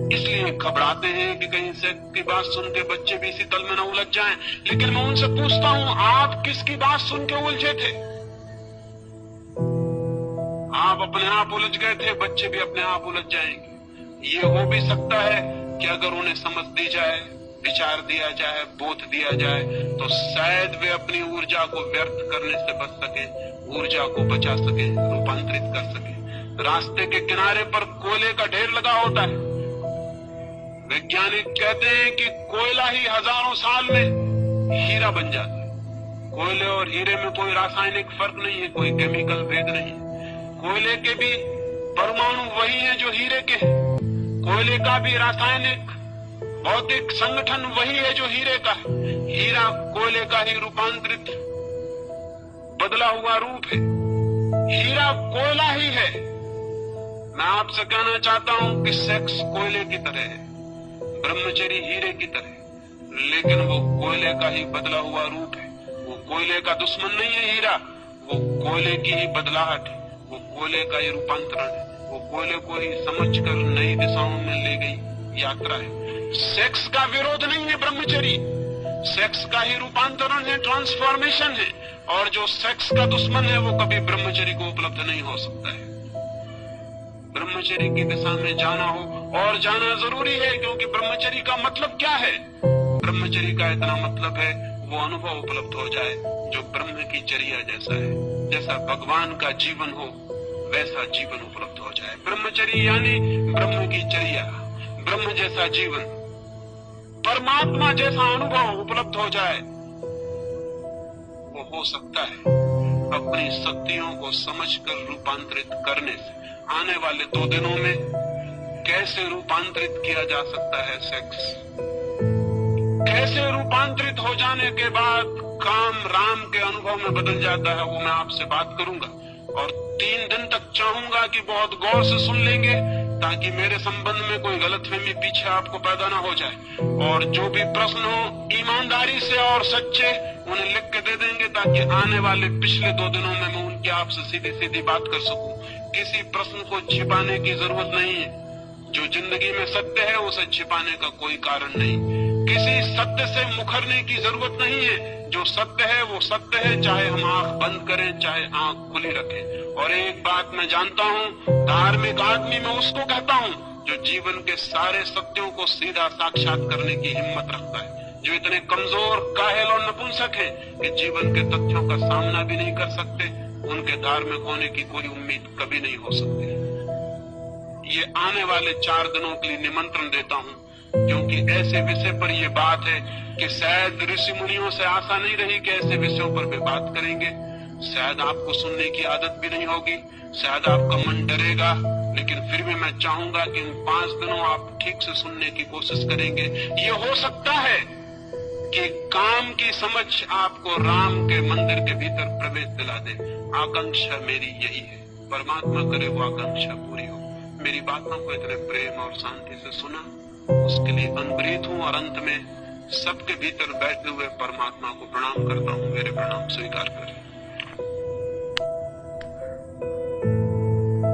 इसलिए घबराते हैं कि कहीं सेक्स की बात सुन के बच्चे भी इसी तल में न उलझ जाएं। लेकिन मैं उनसे पूछता हूं, आप किसकी बात सुन के उलझे थे? आप अपने आप उलझ गए थे, बच्चे भी अपने आप उलझ जाएंगे। ये हो भी सकता है कि अगर उन्हें समझ दी जाए, विचार दिया जाए, बोध दिया जाए, तो शायद वे अपनी ऊर्जा को व्यर्थ करने से बच सके, ऊर्जा को बचा सके, रूपांतरित कर सके। रास्ते के किनारे पर कोयले का ढेर लगा होता है। वैज्ञानिक कहते हैं कि कोयला ही हजारों साल में हीरा बन जाता है। कोयले और हीरे में कोई रासायनिक फर्क नहीं है, कोई केमिकल भेद नहीं है। कोयले के भी परमाणु वही हैं जो हीरे के हैं, कोयले का भी रासायनिक भौतिक संगठन वही है जो हीरे का है। हीरा कोयले का ही रूपांतरित बदला हुआ रूप है, हीरा कोयला ही है। मैं आपसे कहना चाहता हूं कि सेक्स कोयले की तरह है, ब्रह्मचर्य हीरे की तरह, लेकिन वो कोयले का ही बदला हुआ रूप है। वो कोयले का दुश्मन नहीं है हीरा, वो कोयले की ही बदलाहट है, वो कोयले का ही रूपांतरण है, वो कोयले को ही समझकर नई दिशाओं में ले गई यात्रा है। सेक्स का विरोध नहीं है ब्रह्मचर्य, सेक्स का ही रूपांतरण है, ट्रांसफॉर्मेशन है। और जो सेक्स का दुश्मन है वो कभी ब्रह्मचर्य को उपलब्ध नहीं हो सकता है। ब्रह्मचर्य की दिशा में जाना हो, और जाना जरूरी है, क्योंकि ब्रह्मचर्य का मतलब क्या है? ब्रह्मचर्य का इतना मतलब है वो अनुभव उपलब्ध हो जाए जो ब्रह्म की चर्या जैसा है, जैसा भगवान का जीवन हो वैसा जीवन उपलब्ध हो जाए। ब्रह्मचर्य यानी ब्रह्म की चर्या, ब्रह्म जैसा जीवन, परमात्मा जैसा अनुभव उपलब्ध हो जाए, वो हो सकता है। अपनी शक्तियों को समझकर रूपांतरित करने से आने वाले 2 दिनों में कैसे रूपांतरित किया जा सकता है सेक्स, कैसे रूपांतरित हो जाने के बाद काम राम के अनुभव में बदल जाता है, वो मैं आपसे बात करूंगा। और 3 दिन तक चाहूंगा कि बहुत गौर से सुन लेंगे ताकि मेरे संबंध में कोई गलतफहमी पीछे आपको पैदा ना हो जाए। और जो भी प्रश्न हो ईमानदारी से और सच्चे उन्हें लिख के दे देंगे ताकि आने वाले पिछले 2 दिनों में मैं उनकी आपसे सीधी सीधी बात कर सकूं। किसी प्रश्न को छिपाने की जरूरत नहीं है। जो जिंदगी में सत्य है उसे छिपाने का कोई कारण नहीं। किसी सत्य से मुखरने की जरूरत नहीं है। जो सत्य है वो सत्य है, चाहे हम आंख बंद करें चाहे आंख खुली रखें। और एक बात मैं जानता हूँ, धार्मिक आदमी मैं उसको कहता हूँ जो जीवन के सारे सत्यों को सीधा साक्षात करने की हिम्मत रखता है, जो इतने कमजोर, कायल और नपुंसक हैं कि जीवन के तथ्यों का सामना भी नहीं कर सकते। उनके धार्मिक होने की कोई उम्मीद कभी नहीं हो सकती। ये आने वाले 4 दिनों के लिए निमंत्रण देता हूँ, क्योंकि ऐसे विषय पर ये बात है कि शायद ऋषि मुनियों से आशा नहीं रही कि ऐसे विषयों पर वे बात करेंगे। शायद आपको सुनने की आदत भी नहीं होगी, शायद आपका मन डरेगा, लेकिन फिर भी मैं चाहूंगा कि इन 5 दिनों आप ठीक से सुनने की कोशिश करेंगे। ये हो सकता है कि काम की समझ आपको राम के मंदिर के भीतर प्रवेश दिला दे। आकांक्षा मेरी यही है, परमात्मा करे वो आकांक्षा पूरी हो। मेरी बातों को इतने प्रेम और शांति से सुना, उसके लिए अनुग्रहित हूँ। और अंत में सबके भीतर बैठे हुए परमात्मा को प्रणाम करता हूँ। मेरे प्रणाम स्वीकार करें।